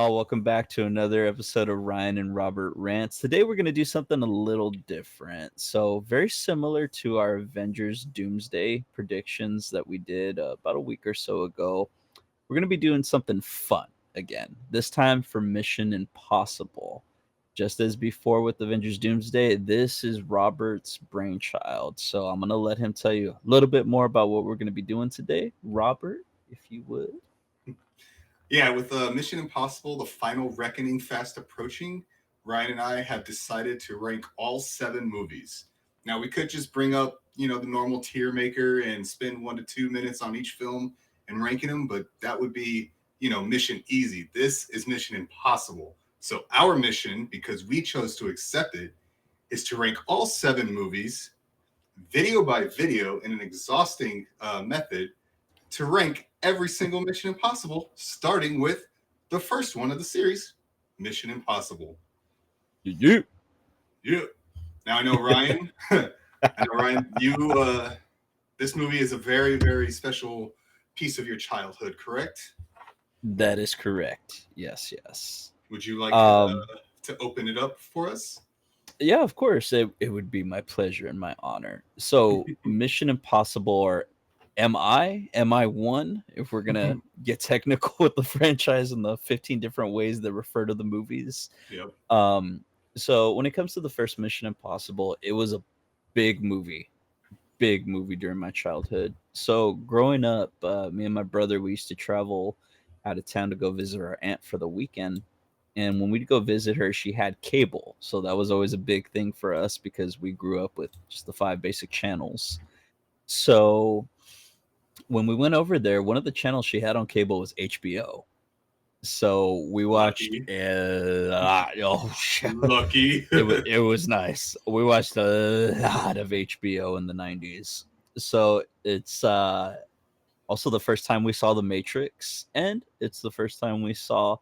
y'all? Welcome back to another episode of Ryan and Robert Rants. Today, we're going to do something a little different. So, very similar to our Avengers Doomsday predictions that we did about a week or so ago, we're going to be doing something fun again, this time for Mission Impossible. Just as before with Avengers Doomsday, this is Robert's brainchild. So, I'm going to let him tell you a little bit more about what we're going to be doing today. Robert, if you would. Yeah, with Mission Impossible, the final reckoning fast approaching, Ryan and I have decided to rank all 7 movies. Now, we could just bring up, the normal tier maker and spend 1 to 2 minutes on each film and ranking them, but that would be, mission easy. This is Mission Impossible. So, our mission, because we chose to accept it, is to rank all 7 movies, video by video, in an exhausting method to rank every single Mission Impossible, starting with the first one of the series, Mission Impossible. Yeah. Yeah. Now I know Ryan. You. This movie is a very, very special piece of your childhood, correct? That is correct. Yes. Would you like Um, to open it up for us? yeah, of course. It would be my pleasure and my honor. So, Mission Impossible, or MI1, if we're gonna get technical with the franchise and the 15 different ways that refer to the movies. Yep. So when it comes to the first Mission Impossible, it was a big movie, big movie during my childhood. So growing up, me and my brother, we used to travel out of town to go visit our aunt for the weekend. And when we'd go visit her, she had cable. So that was always a big thing for us because we grew up with just the 5 basic channels. So when we went over there, one of the channels she had on cable was HBO. So we watched Lucky. Lucky. it was nice. We watched a lot of HBO in the 90s. So it's also the first time we saw The Matrix, and it's the first time we saw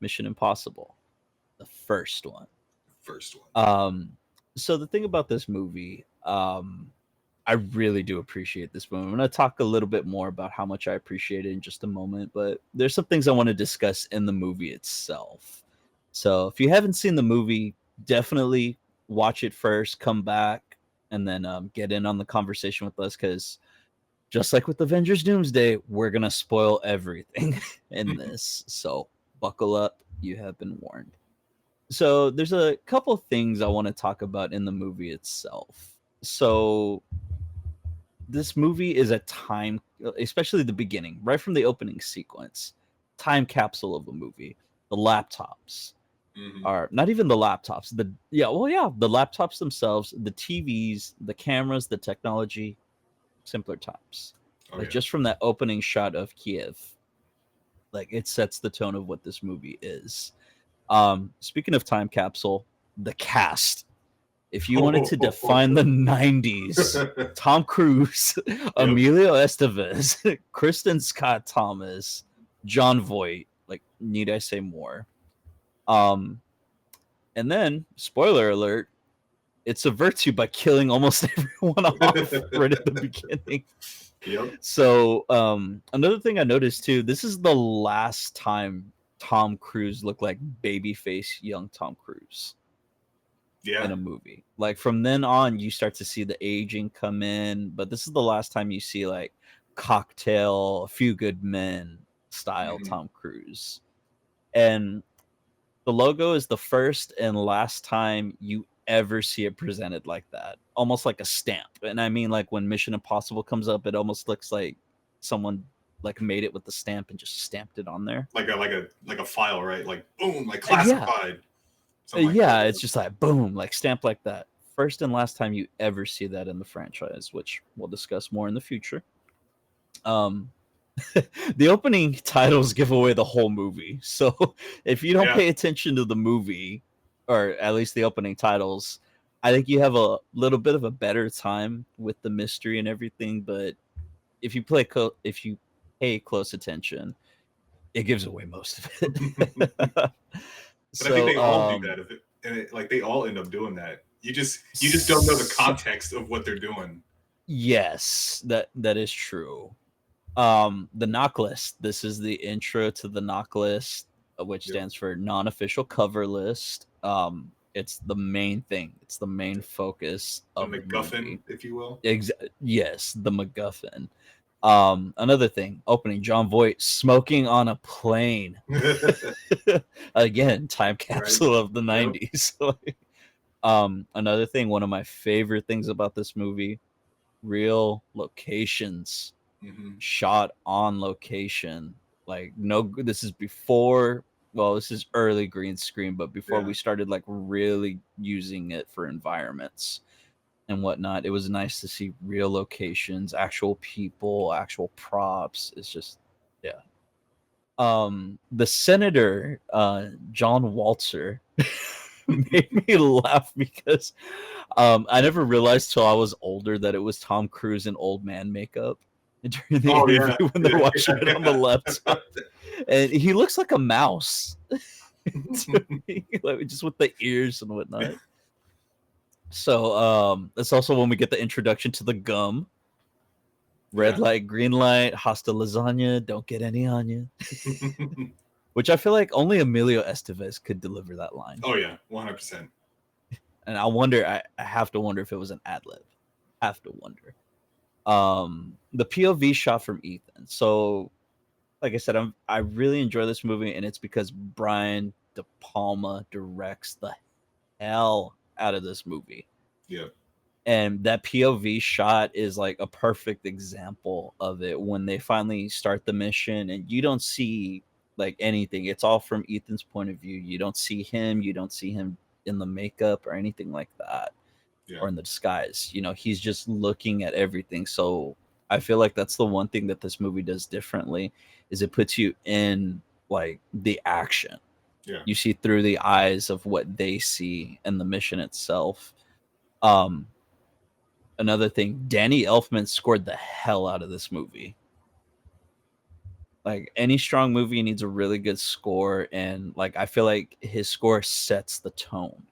Mission Impossible, the first one. First one. So the thing about this movie, I really do appreciate this movie. I'm going to talk a little bit more about how much I appreciate it in just a moment, but there's some things I want to discuss in the movie itself. So if you haven't seen the movie, definitely watch it first, come back, and then get in on the conversation with us, because just like with Avengers Doomsday, we're going to spoil everything in this. So buckle up. You have been warned. So there's a couple things I want to talk about in the movie itself. So this movie is a time, especially the beginning, right from the opening sequence, time capsule of a movie. The laptops are not even the laptops. The laptops themselves, the TVs, the cameras, the technology, simpler times. Just from that opening shot of Kiev, like it sets the tone of what this movie is. Speaking of time capsule, the cast. If you wanted to define the 90s, Tom Cruise, Emilio Estevez, Kristen Scott Thomas, John Voight, like, need I say more? And then, spoiler alert, it subverts you by killing almost everyone off right at the beginning. Yep. So, another thing I noticed too, this is the last time Tom Cruise looked like babyface young Tom Cruise. In a movie. Like from then on, you start to see the aging come in, but this is the last time you see like Cocktail, A Few Good Men style Tom Cruise. And the logo is the first and last time you ever see it presented like that, almost like a stamp. And I mean, like when Mission Impossible comes up, it almost looks like someone like made it with the stamp and just stamped it on there, like a file, right? Like boom, like classified. It's just like boom, like stamped like that. First and last time you ever see that in the franchise, which we'll discuss more in the future. The opening titles give away the whole movie. So if you don't pay attention to the movie, or at least the opening titles, I think you have a little bit of a better time with the mystery and everything. But if you pay close attention, it gives away most of it. But I think they all do that, and they all end up doing that. You just don't know the context of what they're doing. Yes, that is true. The knock list. This is the intro to the knock list. which Yep. stands for non-official cover list. It's the main thing. It's the main focus The of the MacGuffin, movie. if you will. Yes, the MacGuffin. Another thing, opening John Voight smoking on a plane. Again, time Right. capsule of the Yep. 90s. Another thing, one of my favorite things about this movie, real locations, Hmm. shot on location. Like, no, this is before, well, this is early green screen, but before Yeah. we started like really using it for environments and whatnot. It was nice to see real locations, actual people, actual props. It's just, yeah. The senator, John Waltzer, made me laugh because I never realized till I was older that it was Tom Cruise in old man makeup during the Oh yeah. interview when they're Yeah. watching it on the laptop, and he looks like a mouse Yeah. to me, like, just with the ears and whatnot. So that's also when we get the introduction to the gum. Red Yeah. light, green light, hasta lasagna, don't get any on you. Which I feel like only Emilio Estevez could deliver that line. Oh yeah, 100%. And I have to wonder if it was an ad lib. Have to wonder. The POV shot from Ethan. So, like I said, I really enjoy this movie, and it's because Brian De Palma directs the hell out of this movie. Yeah. And that POV shot is like a perfect example of it when they finally start the mission and you don't see like anything. It's all from Ethan's point of view. You don't see him, you don't see him in the makeup or anything like that Yeah. or in the disguise. He's just looking at everything. So I feel like that's the one thing that this movie does differently is it puts you in like the action. Yeah. You see through the eyes of what they see and the mission itself. Um Another thing, Danny Elfman scored the hell out of this movie. Like any strong movie needs a really good score, and like I feel like his score sets the tone,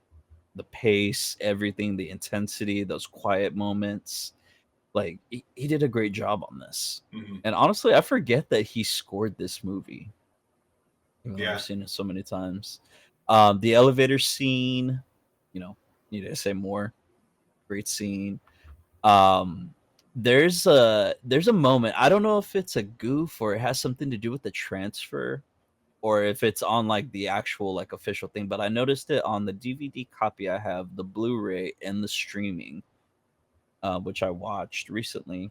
the pace, everything, the intensity, those quiet moments. Like he did a great job on this. Hmm. And honestly, I forget that he scored this movie. Even though I've Yeah. seen it so many times. The elevator scene, need to say more. Great scene. Um, there's a moment. I don't know if it's a goof or it has something to do with the transfer or if it's on like the actual like official thing, but I noticed it on the DVD copy I have, the Blu-ray and the streaming, which I watched recently.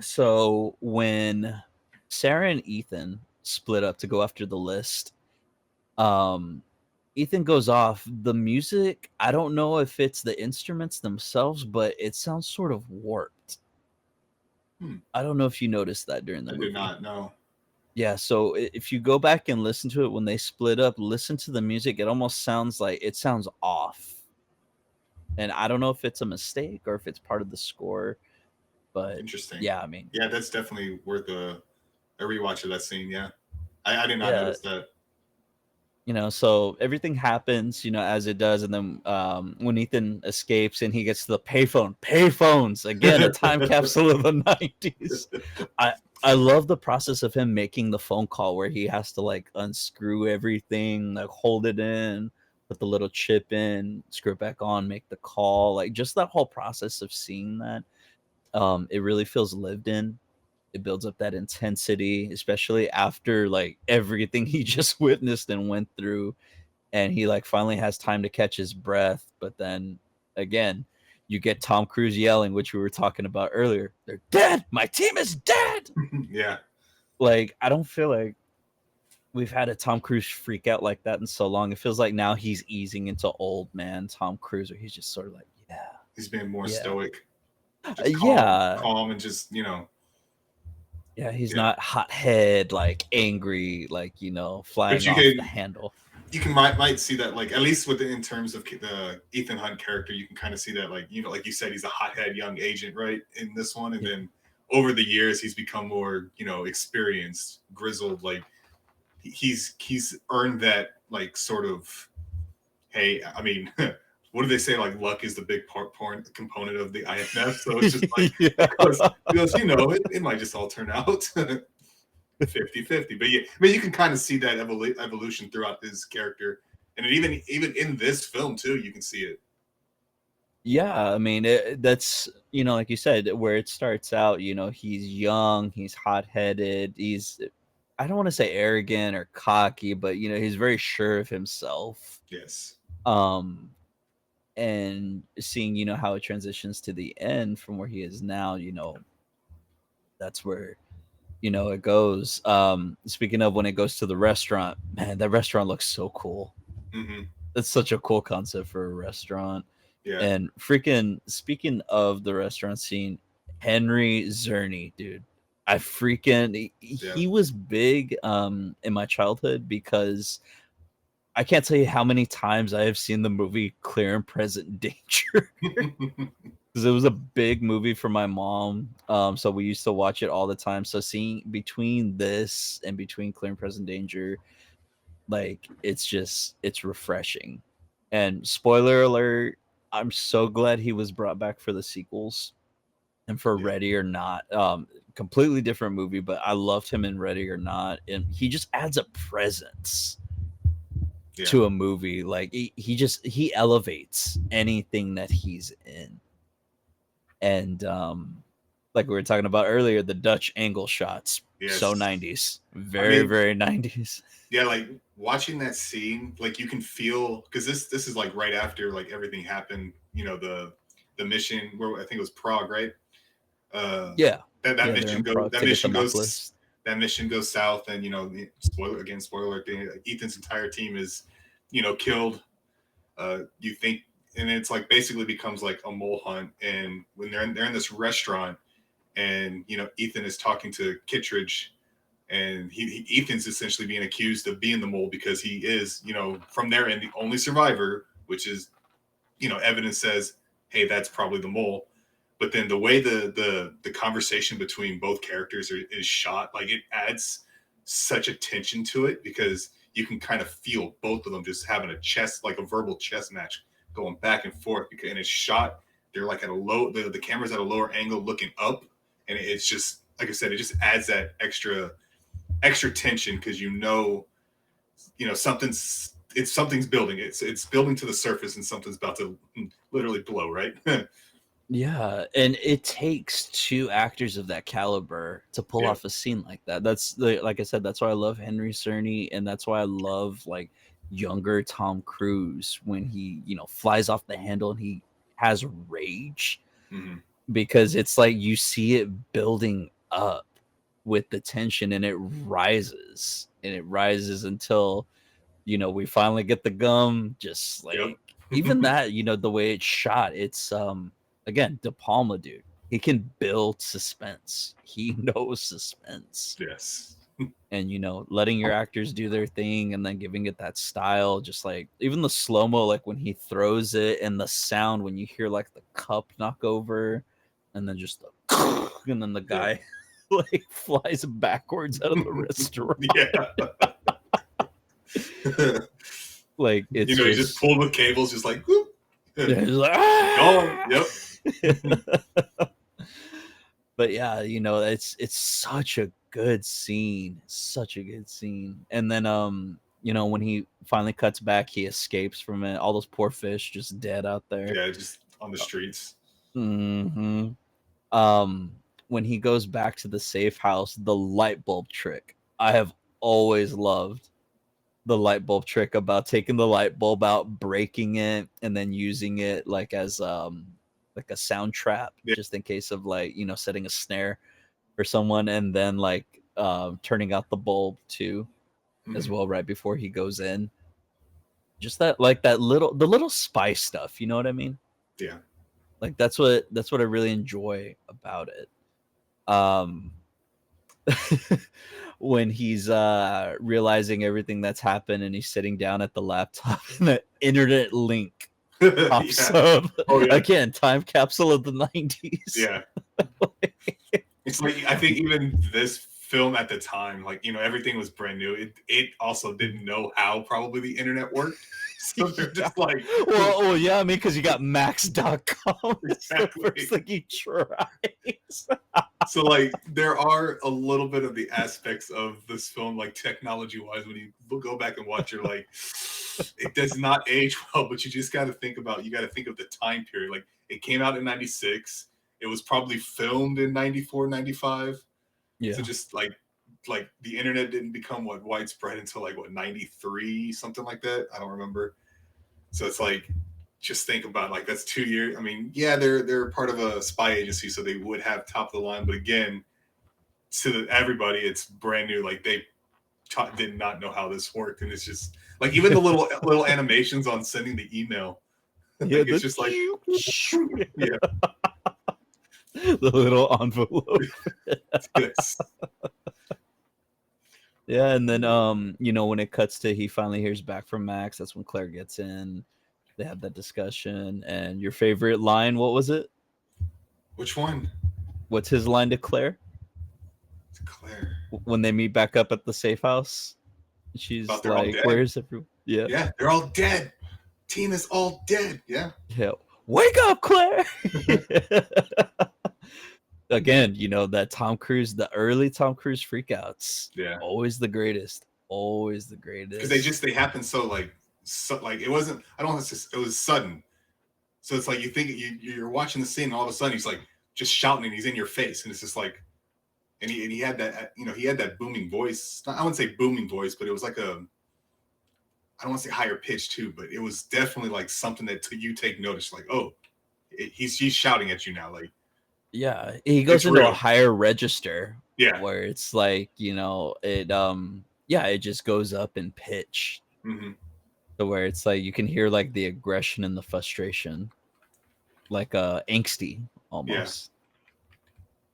So when Sarah and Ethan split up to go after the list, um Ethan goes off. The music, I don't know if it's the instruments themselves, but it sounds sort of warped. Hmm. I don't know if you noticed that during the I did movie. not know. Yeah, so if you go back and listen to it when they split up, listen to the music, it almost sounds like it sounds off. And I don't know if it's a mistake or if it's part of the score, but Interesting. yeah, I mean, Yeah, that's definitely worth a rewatch of that scene. Yeah. I did not yeah, notice that. so everything happens, as it does, and then when Ethan escapes and he gets to the payphones again, a time capsule of the 90s. I love the process of him making the phone call where he has to like unscrew everything, like hold it in, put the little chip in, screw it back on, make the call. Like just that whole process of seeing that, it really feels lived in. It builds up that intensity, especially after like everything he just witnessed and went through, and he like finally has time to catch his breath. But then again, you get Tom Cruise yelling, which we were talking about earlier. They're dead. My team is dead. Yeah. Like I don't feel like we've had a Tom Cruise freak out like that in so long. It feels like now he's easing into old man Tom Cruise, where he's just sort of like, yeah, He's being more yeah, stoic, just calm, yeah, calm, and just yeah. He's yeah. not hot head, like angry, like But flying off the handle. you can might see that, like, at least in terms of the Ethan Hunt character, you can kind of see that, like, like you said, he's a hothead young agent, right, in this one, and Yeah. then over the years he's become more experienced, grizzled, like he's earned that, like, sort of, hey, I mean, what do they say, like luck is the big part component of the IFF, so it's just like Yeah. because it, might just all turn out. 50-50. But yeah, I mean, you can kind of see that evolution throughout his character, and even in this film too, you can see it. Yeah, I mean, that's, like you said, where it starts out, he's young, he's hot-headed, I don't want to say arrogant or cocky, but he's very sure of himself. Yes. Um and seeing, how it transitions to the end from where he is now, that's where, it goes. Speaking of when it goes to the restaurant, man, that restaurant looks so cool. Mm-hmm. It's such a cool concept for a restaurant. Yeah. And freaking, speaking of the restaurant scene, Henry Czerny, dude, I freaking he was big in my childhood because I can't tell you how many times I have seen the movie Clear and Present Danger. Because it was a big movie for my mom, so we used to watch it all the time. So seeing between this and between Clear and Present Danger, like it's refreshing. And spoiler alert, I'm so glad he was brought back for the sequels and for Yeah. Ready or Not. Completely different movie, but I loved him in Ready or Not, and he just adds a presence to a movie. Like he elevates anything that he's in. And like we were talking about earlier, the Dutch angle shots, so Yes. 90s, very very 90s. Yeah, like watching that scene, like you can feel, because this is like right after like everything happened, the mission where I think it was Prague, right? Yeah, that yeah, mission that mission goes south, and spoiler alert, Ethan's entire team is killed. You think, and it's like basically becomes like a mole hunt, and when they're in this restaurant, and Ethan is talking to Kittredge, and Ethan's essentially being accused of being the mole because he is, from their end, the only survivor, which is, evidence says, hey, that's probably the mole. But then the way the conversation between both characters is shot, like it adds such a tension to it, because you can kind of feel both of them just having like a verbal chess match going back and forth, and it's shot, they're like at a low, the camera's at a lower angle looking up, and it's just, like I said, it just adds that extra tension, because something's building. It's building to the surface, and something's about to literally blow, right? Yeah, and it takes two actors of that caliber to pull off a scene like that. Like I said, that's why I love Henry Czerny, and that's why I love like younger Tom Cruise when he, flies off the handle and he has rage. Mm-hmm. Because it's like you see it building up with the tension, and it rises until we finally get the gum. Just like even that, the way it's shot, it's again, De Palma, dude, he can build suspense. He knows suspense. Yes. And letting your actors do their thing, and then giving it that style, just like even the slow-mo, like when he throws it, and the sound when you hear like the cup knock over, and then just and then the guy like flies backwards out of the restaurant. Like it's he just pulled with cables, just like whoop. Yeah, he's like, ah! Yep. But yeah, it's such a good scene, and then when he finally cuts back, he escapes from it, all those poor fish just dead out there, just on the streets. Mm-hmm. When he goes back to the safe house, the light bulb trick, I have always loved the light bulb trick about taking the light bulb out, breaking it, and then using it like as like a sound trap, just in case of like setting a snare for someone, and then like turning out the bulb too, as well, right before he goes in. Just that, like the little spice stuff, you know what I mean? Yeah. Like that's what I really enjoy about it. When he's realizing everything that's happened, and he's sitting down at the laptop, and the internet link pops up. Again, time capsule of the 90s. Yeah. It's like, I think even this film at the time, like, everything was brand new. It also didn't know how probably the internet worked. So they're Yeah. just like, Well, yeah, I mean, because you got Max.com. It's the exactly. first thing you try. So like there are a little bit of the aspects of this film, like technology wise, when you go back and watch, you're like, it does not age well, but you just got to think of the time period. Like it came out in 96. It was probably filmed in 94, 95. Yeah. So just like the internet didn't become widespread until like 93, something like that. I don't remember. So it's like, just think about like that's 2 years. I mean, yeah, they're part of a spy agency, so they would have top of the line. But again, to everybody, it's brand new. Like they did not know how this worked, and it's just like even the little animations on sending the email. Yeah, Like, it's just like yeah, the little envelope. yes. Yeah, and then when it cuts to he finally hears back from Max, that's when Claire gets in. They have that discussion, and your favorite line, what was it? Which one? What's his line to Claire? It's Claire. When they meet back up at the safe house, she's Thought they're all like, dead. "Where's everyone?" Yeah, Yeah, they're all dead. Team is all dead. Yeah. yeah. Wake up, Claire. Again, that Tom Cruise, the early Tom Cruise freakouts. Yeah. Always the greatest. Always the greatest. Because they happen so like it wasn't. I don't want to say it was sudden. So it's like you think you're watching the scene, and all of a sudden he's like just shouting, and he's in your face, and it's just like, and he had that he had that booming voice. I wouldn't say booming voice, but it was like I don't want to say higher pitch too, but it was definitely like something that you take notice, like, oh, he's shouting at you now, like. Yeah, he goes into a higher register. Yeah, where it's like it it just goes up in pitch. Mm-hmm. So where it's like you can hear like the aggression and the frustration, like angsty almost.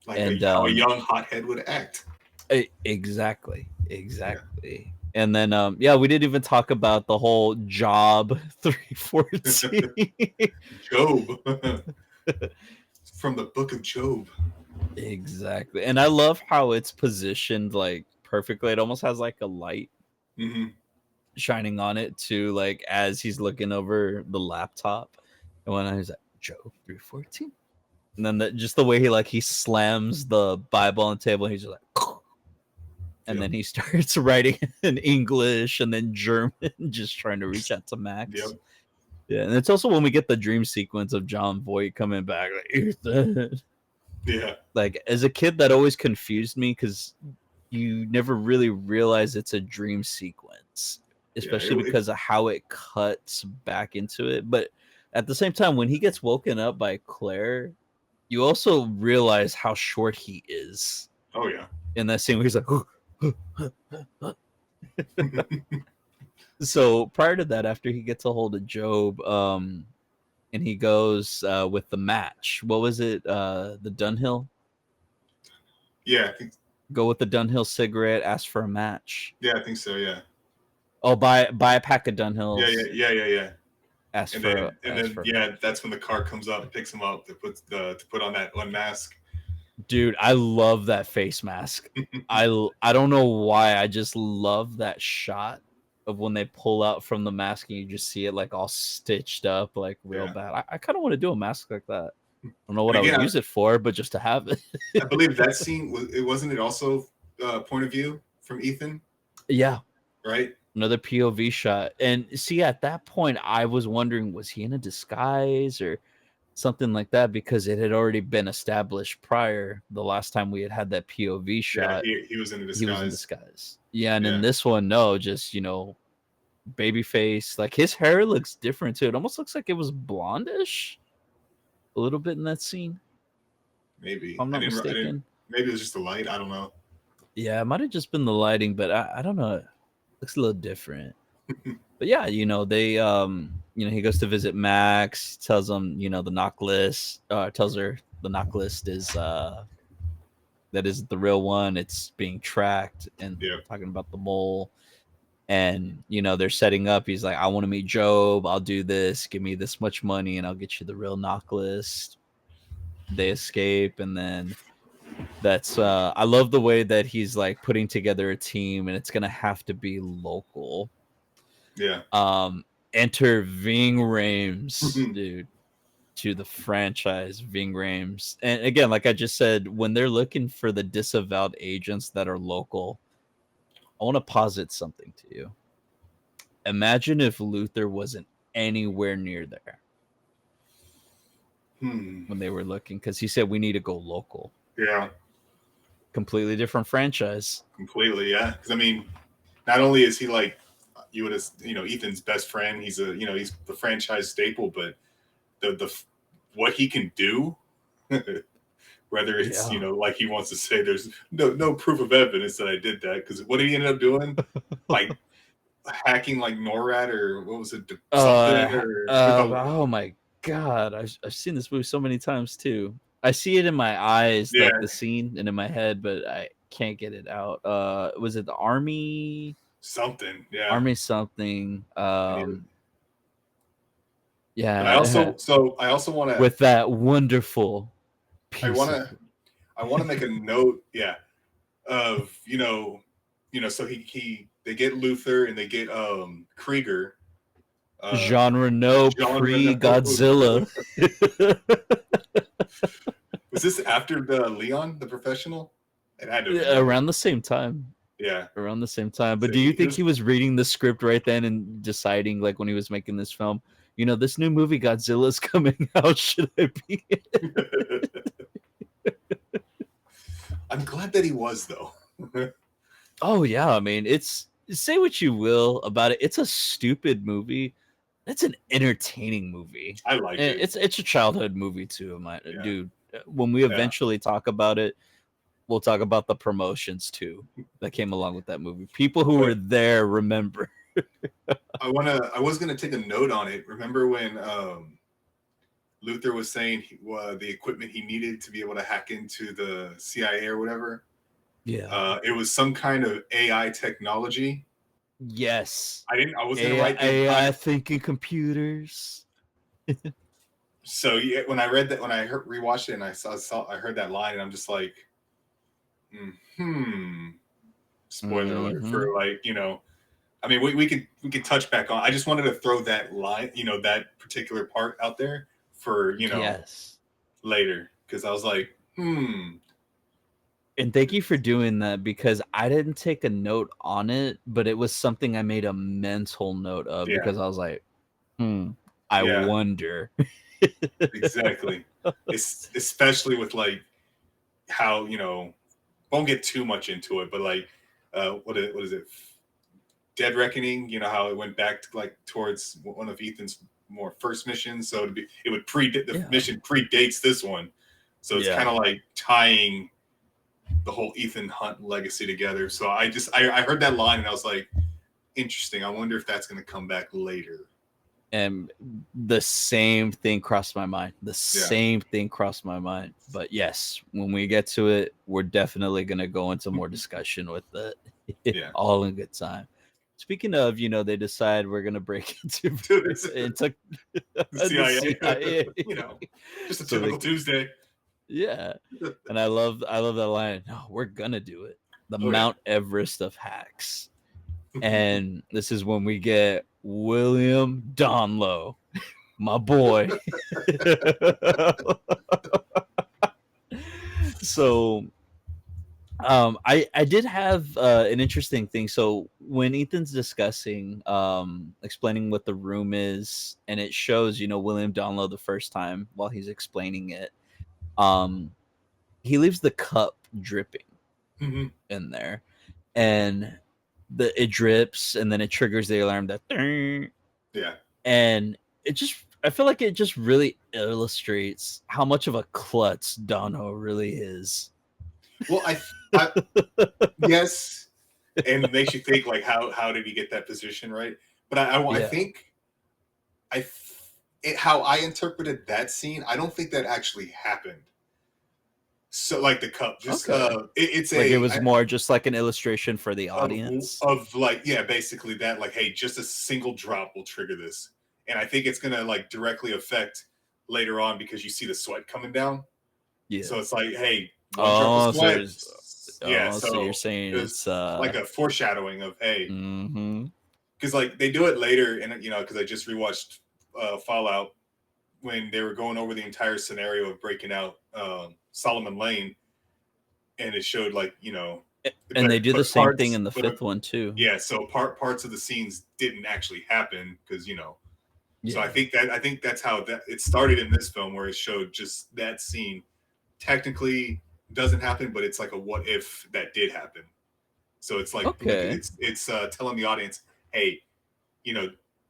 Yeah. Like how a young hothead would act. Exactly. Yeah. And then we didn't even talk about the whole Job 314. Job. From the book of Job. Exactly. And I love how it's positioned like perfectly. It almost has like a light shining on it too, like as he's looking over the laptop. And when I was like, Job 314. And then just the way he slams the Bible on the table, and he's just like, and then he starts writing in English and then German, just trying to reach out to Max. Yep. Yeah, and it's also when we get the dream sequence of John Voight coming back, like, Ethan. Yeah. Like, as a kid, that always confused me because you never really realize it's a dream sequence, especially because of how it cuts back into it. But at the same time, when he gets woken up by Claire, you also realize how short he is. Oh, yeah. In that scene where he's like, so prior to that, after he gets a hold of Job, and he goes with the match. What was it? The Dunhill? Yeah. Go with the Dunhill cigarette, ask for a match. Yeah, I think so, yeah. Oh, buy a pack of Dunhills. Yeah. That's when the car comes up, picks him up to put on that one mask. Dude, I love that face mask. I don't know why. I just love that shot of when they pull out from the mask and you just see it like all stitched up, like real bad. I kind of want to do a mask like that. I don't know what I would use it for, but just to have it. I believe that scene wasn't it also point of view from Ethan? Yeah. Right. Another POV shot. And see, at that point, I was wondering, was he in a disguise or something like that? Because it had already been established prior. The last time we had that POV shot, he was in a disguise. Yeah, and in this one, no, just baby face. Like his hair looks different too. It almost looks like it was blondish a little bit in that scene. Maybe. If I'm not mistaken. Maybe it was just the light. I don't know. Yeah, it might have just been the lighting, but I don't know. It looks a little different. But yeah, they he goes to visit Max, tells him, the knock list, tells her the knock list is that isn't the real one. It's being tracked, and talking about the mole. And they're setting up. He's like, I want to meet Job. I'll do this. Give me this much money, and I'll get you the real knock list. They escape, and then That's I love the way that he's like putting together a team, and it's gonna have to be local. Yeah. Enter Ving Rhames, dude, to the franchise Ving Rhames. And again, like I just said, when they're looking for the disavowed agents that are local, I want to posit something to you. Imagine if Luther wasn't anywhere near there when they were looking, because he said we need to go local. Yeah. Completely different franchise. Completely. Yeah. Because I mean, not only is he like you would, Ethan's best friend. He's he's the franchise staple, but the what he can do, whether it's Yeah. like he wants to say there's no proof of evidence that I did that, because what did he end up doing? Like hacking like NORAD or what was it, something or oh my god, I've seen this movie so many times too. I see it in my eyes, yeah, like the scene, and in my head, but I can't get it out. Was it the army? something, yeah. Army something. And but Yeah, I also want to with that wonderful I piece want of to I want to make a note, yeah, of so they get Luther and they get Krieger, Jean Reno Jean Reno. pre Godzilla. Was this after the Leon, the professional? It had to have been, right? Around the same time. Yeah. Around the same time. But So do you he think was he was reading the script right then and deciding, like when he was making this film, this new movie Godzilla's coming out? Should I be? I'm glad that he was, though. Oh yeah, I mean, it's, say what you will about it. It's a stupid movie. It's an entertaining movie. I liked And it. it's a childhood movie too, Yeah. dude. When we eventually talk about it, we'll talk about the promotions too that came along with that movie. People who were there remember. I was gonna take a note on it. Remember when Luther was saying the equipment he needed to be able to hack into the CIA or whatever? Yeah. It was some kind of AI technology. Yes. I was gonna write the AI thinking computers. So yeah, when I read that, when I rewatched it and I heard that line, and I'm just like, spoiler alert for I mean, we could touch back on. I just wanted to throw that line, that particular part out there for Yes. later, because I was like, And thank you for doing that, because I didn't take a note on it, but it was something I made a mental note of, yeah, because I was like, I yeah, wonder. exactly. It's especially with like how won't get too much into it, but like what is it? Dead Reckoning, how it went back to like towards one of Ethan's more first missions. So it would predate the mission predates this one. So it's kind of like tying the whole Ethan Hunt legacy together. So I heard that line and I was like, interesting. I wonder if that's going to come back later. And the same thing crossed my mind. But yes, when we get to it, we're definitely going to go into more discussion with it. Yeah. All in good time. Speaking of, they decide we're going to break into the CIA. Just a typical Tuesday. Yeah. And I love that line. No, we're going to do it. The Mount Everest of hacks. And this is when we get William Donlow, my boy. So I did have an interesting thing. So when Ethan's discussing explaining what the room is, and it shows William Donlow the first time while he's explaining it, he leaves the cup dripping in there, and it drips, and then it triggers the alarm that and I feel like it just really illustrates how much of a klutz Dono really is. Well, I yes, and it makes you think like how did he get that position, right? But I think how I interpreted that scene, I don't think that actually happened. So like the cup, just it's like it was more just like an illustration for the audience of like basically that, like, hey, just a single drop will trigger this, and I think it's gonna like directly affect later on because you see the sweat coming down. Yeah. So it's like, hey, one drop of Oh, so sweat. it's, Yeah, so you're so saying there's it's like a foreshadowing of, hey, mm-hmm. because like they do it later, and because I just rewatched Fallout when they were going over the entire scenario of breaking out Solomon Lane, and it showed like And they do the but same thing parts, in the but fifth one too. yeah, so parts of the scenes didn't actually happen because So Yeah. I think that's how that it started in this film, where it showed just that scene technically doesn't happen, but it's like a what if that did happen. So it's like Okay. it's telling the audience, hey, you know,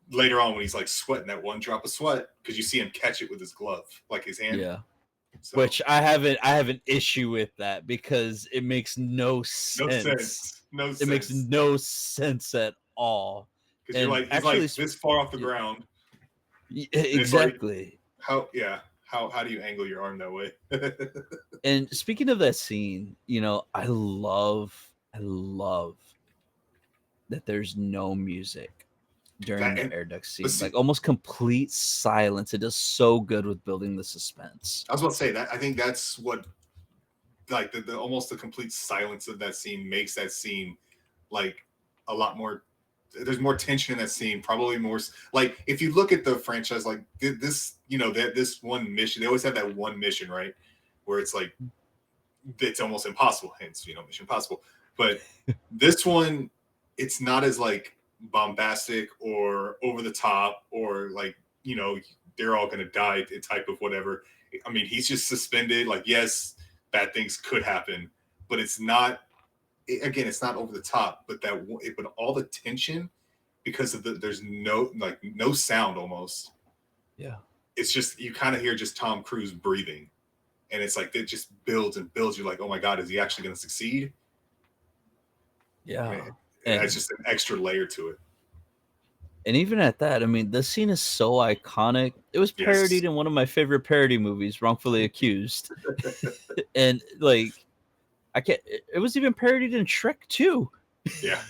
later on when he's like sweating that one drop of sweat, because you see him catch it with his glove, like his hand. Yeah. So Which I have an issue with that because it makes no no sense. sense, no It makes sense, no sense at all. because you're And like he's actually, like this far off the ground, and it's like exactly. how do you angle your arm that way? And speaking of that scene, I love that there's no music during that the and air duct but scene. see, Like almost complete silence. It does so good with building the suspense. I was about to say that I think that's what like the almost the complete silence of that scene makes that scene like a lot more. There's more tension in that scene, probably more like if you look at the franchise, like this, that this one mission, they always have that one mission, right, where it's like it's almost impossible, hence Mission Impossible. But this one, it's not as like bombastic or over the top or like they're all gonna die type of whatever. I mean, he's just suspended. Like, yes, bad things could happen, but it's not. Again, it's not over the top, but but all the tension because of there's no sound almost. Yeah. It's just you kind of hear just Tom Cruise breathing, and it's like it just builds and builds. You're like, oh my god, is he actually going to succeed? Yeah. And it adds And just an extra layer to it. and even at that, I mean, this scene is so iconic. It was Yes. parodied in one of my favorite parody movies, Wrongfully Accused. And like I can't it was even parodied in Shrek 2. Yeah.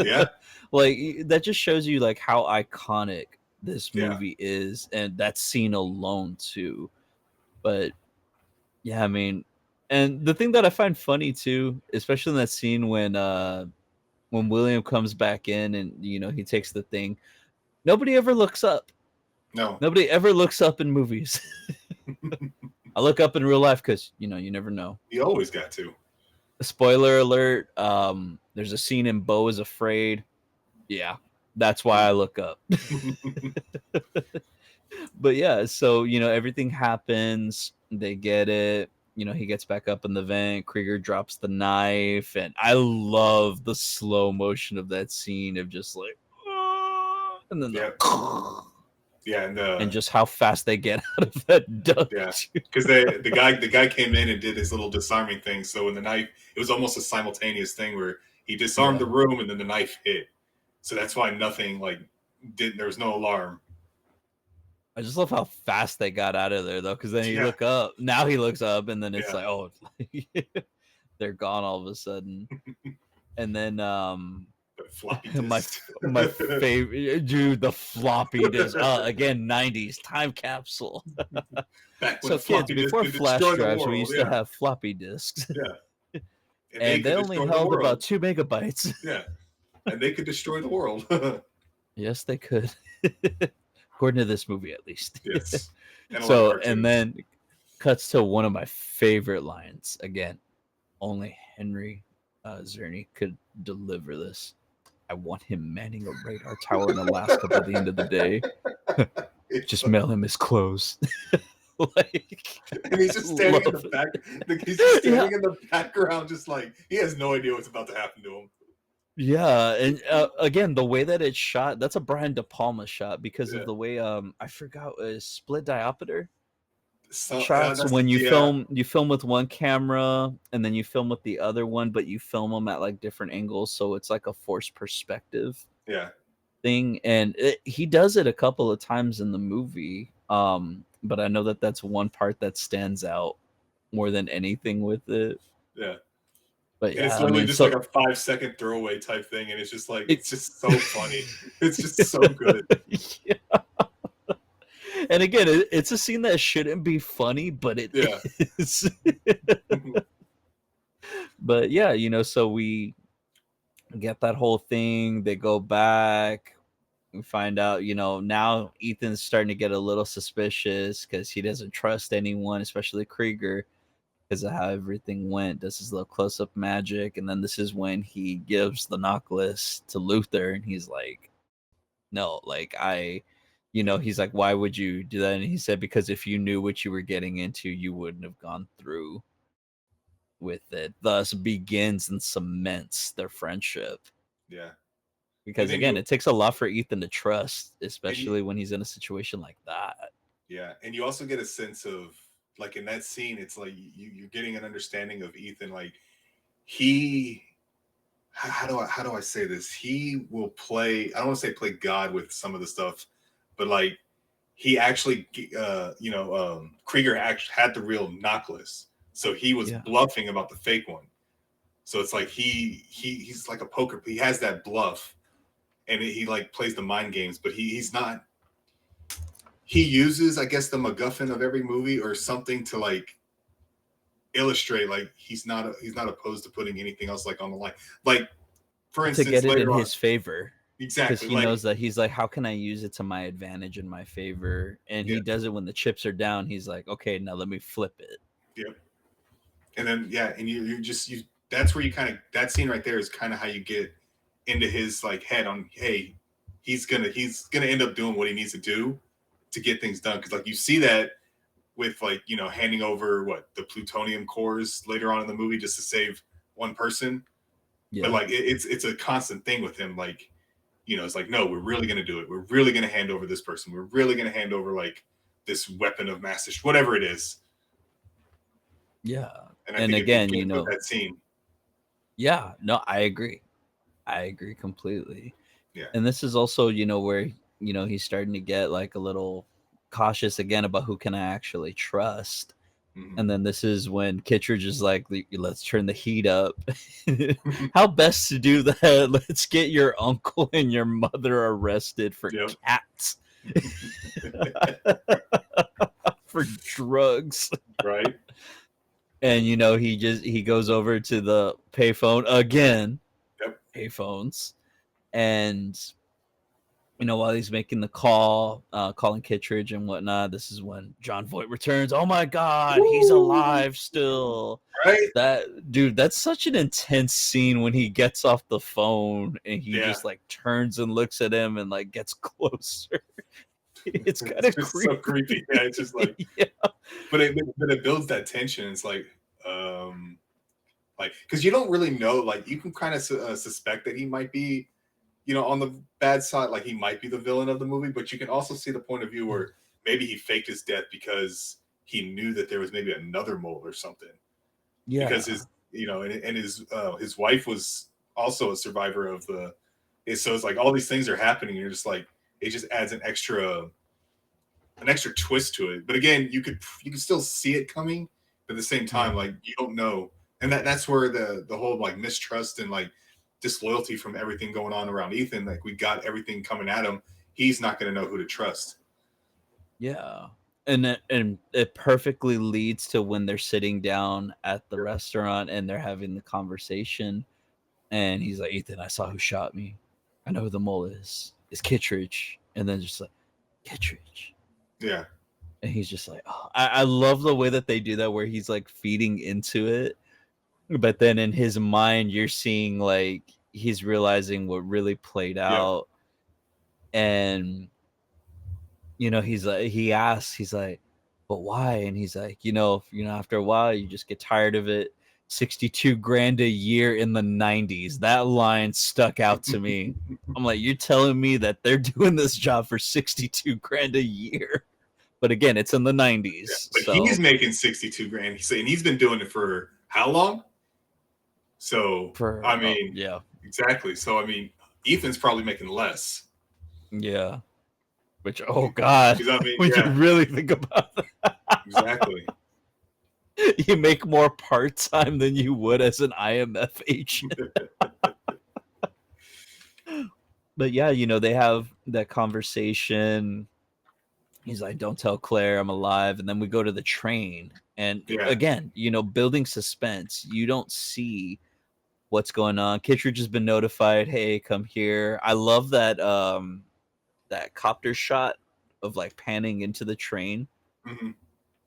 Yeah. Like that just shows you like how iconic this Yeah. movie is and that scene alone too. But yeah, I mean, and the thing that I find funny too, especially in that scene when William comes back in and he takes the thing, nobody ever looks up. No. Nobody ever looks up in movies. I look up in real life because you never know. You always got to. Spoiler alert, there's a scene in Beau is Afraid. Yeah, that's why I look up. But yeah, so everything happens, they get it, he gets back up in the vent, Krieger drops the knife, and I love the slow motion of that scene of just like and then Yeah. the Yeah. and just how fast they get out of that Yeah, duct. because the guy came in and did his little disarming thing. So when the knife, it was almost a simultaneous thing where he disarmed Yeah, the room and then the knife hit. So that's why nothing like did. There was no alarm. I just love how fast they got out of there though, because then you Yeah, look up, now he looks up and then it's yeah. like, oh, they're gone all of a sudden. And then But floppy my disks. my favorite dude, the floppy disk. Again, 90s time capsule. Back when So a kids, floppy disk before could flash destroy the drives, we world. used to Yeah, have floppy disks. yeah, and they And they could only destroy the held about world. 2 megabytes. Yeah, and they could destroy the world. Yes, they could. According to this movie at least. Yes, and a lot of So and cartoons. then cuts to one of my favorite lines. Again, only Henry Czerny could deliver this. I want him manning a radar tower in Alaska by the end of the day. It's Just mail him his clothes. Like, and he's I just standing in the love it. back. He's just Yeah, standing in the background, just like he has no idea what's about to happen to him. yeah, and again, the way that it's shot, that's a Brian De Palma shot because of Yeah. the way I forgot split diopter So shots that's when yeah, you film with one camera and then you film with the other one, but you film them at like different angles, so it's like a forced perspective yeah, thing, and he does it a couple of times in the movie. But I know that that's one part that stands out more than anything with it. yeah. But And it's yeah, I literally mean, just like so a 5 second throwaway type thing, and it's just like it, it's just so funny. It's just so good. yeah. And again, it's a scene that shouldn't be funny, but it Yeah, is. But yeah, so we get that whole thing. They go back. We find out, now Ethan's starting to get a little suspicious because he doesn't trust anyone, especially Krieger, because of how everything went. Does his little close up magic. And then this is when he gives the knocklace to Luther. And he's like, no, like, he's like, why would you do that? And he said, because if you knew what you were getting into, you wouldn't have gone through with it. Thus begins and cements their friendship. Yeah. And Because then again, you it takes a lot for Ethan to trust, and you especially when he's in a situation like that. yeah, and you also get a sense of like in that scene, it's like you're getting an understanding of Ethan. Like he, how do I say this? He will play. I don't want to say play God with some of the stuff, but like he actually, Krieger actually had the real knocklace, so he was Yeah. bluffing about the fake one. So it's like he's like a poker. He has that bluff, and he like plays the mind games, but he's not. He uses, I guess, the MacGuffin of every movie or something to like illustrate like he's not opposed to putting anything else like on the line. Like for To get instance, it in later on, his favor. Because exactly he like knows that he's like, how can I use it to my advantage in my favor? And yeah, he does it when the chips are down. He's like, okay, now let me flip it. yeah, and then yeah, and you just you that's where you kind of that scene right there is kind of how you get into his like head on hey he's gonna end up doing what he needs to do to get things done because like you see that with like handing over what the plutonium cores later on in the movie just to save one person. But Yeah. like it's a constant thing with him. Like it's like no, we're really gonna do it. We're really gonna hand over this person. We're really gonna hand over like this weapon of mass destruction, whatever it is. Yeah. And I And think it again, begins with that scene. yeah, no, I agree. I agree completely. Yeah. And this is also, where, he's starting to get like a little cautious again about who can I actually trust. Mm-hmm. And then this is when Kittredge is like, let's turn the heat up. How best to do that? Let's get your uncle and your mother arrested for Yep. cats, for drugs. Right. And, he goes over to the payphone again, Yep. payphones. And, while he's making the call, calling Kittredge and whatnot, this is when John Voight returns. Oh my God, he's Woo! alive still. Right. Dude, that's such an intense scene when he gets off the phone and he Yeah. just like turns and looks at him and like gets closer. It's kind It's of just so creepy. creepy. Yeah. It's just like, Yeah. but it builds that tension. It's like because you don't really know. Like you can kind of suspect that he might be on the bad side, like he might be the villain of the movie, but you can also see the point of view where maybe he faked his death because he knew that there was maybe another mole or something. Because Yeah. and his wife was also a survivor of the. So it's like all these things are happening, and you're just like it just adds an extra twist to it. But again, you could still see it coming, but at the same time, Yeah. like you don't know, and that's where the whole like mistrust and like disloyalty from everything going on around Ethan. Like we got everything coming at him. He's not going to know who to trust. Yeah. And it perfectly leads to when they're sitting down at the restaurant and they're having the conversation. And he's like, Ethan, I saw who shot me. I know who the mole is. It's Kittredge. And then just like, Kittredge. Yeah. And he's just like, oh, I love the way that they do that where he's like feeding into it. But then in his mind, you're seeing like he's realizing what really played Yep. out. And, he's like, he asks, he's like, but why? And he's like, after a while, you just get tired of it. 62 grand a year in the 90s. That line stuck out to me. I'm like, you're telling me that they're doing this job for 62 grand a year. But again, it's in the Yeah. 90s. But he's So making 62 grand. He's saying he's been doing it for how long? So I mean, yeah. exactly. So I mean, Ethan's probably making less. Yeah. Which, oh God, Because I mean, when you yeah, really think about exactly. it, you make more part time than you would as an IMF agent. But yeah, they have that conversation He's like, "Don't tell Claire I'm alive." And then we go to the train, and Yeah. again, building suspense. You don't see what's going on. Kittredge has been notified. Hey, come here. I love that copter shot of like panning into the train Hmm.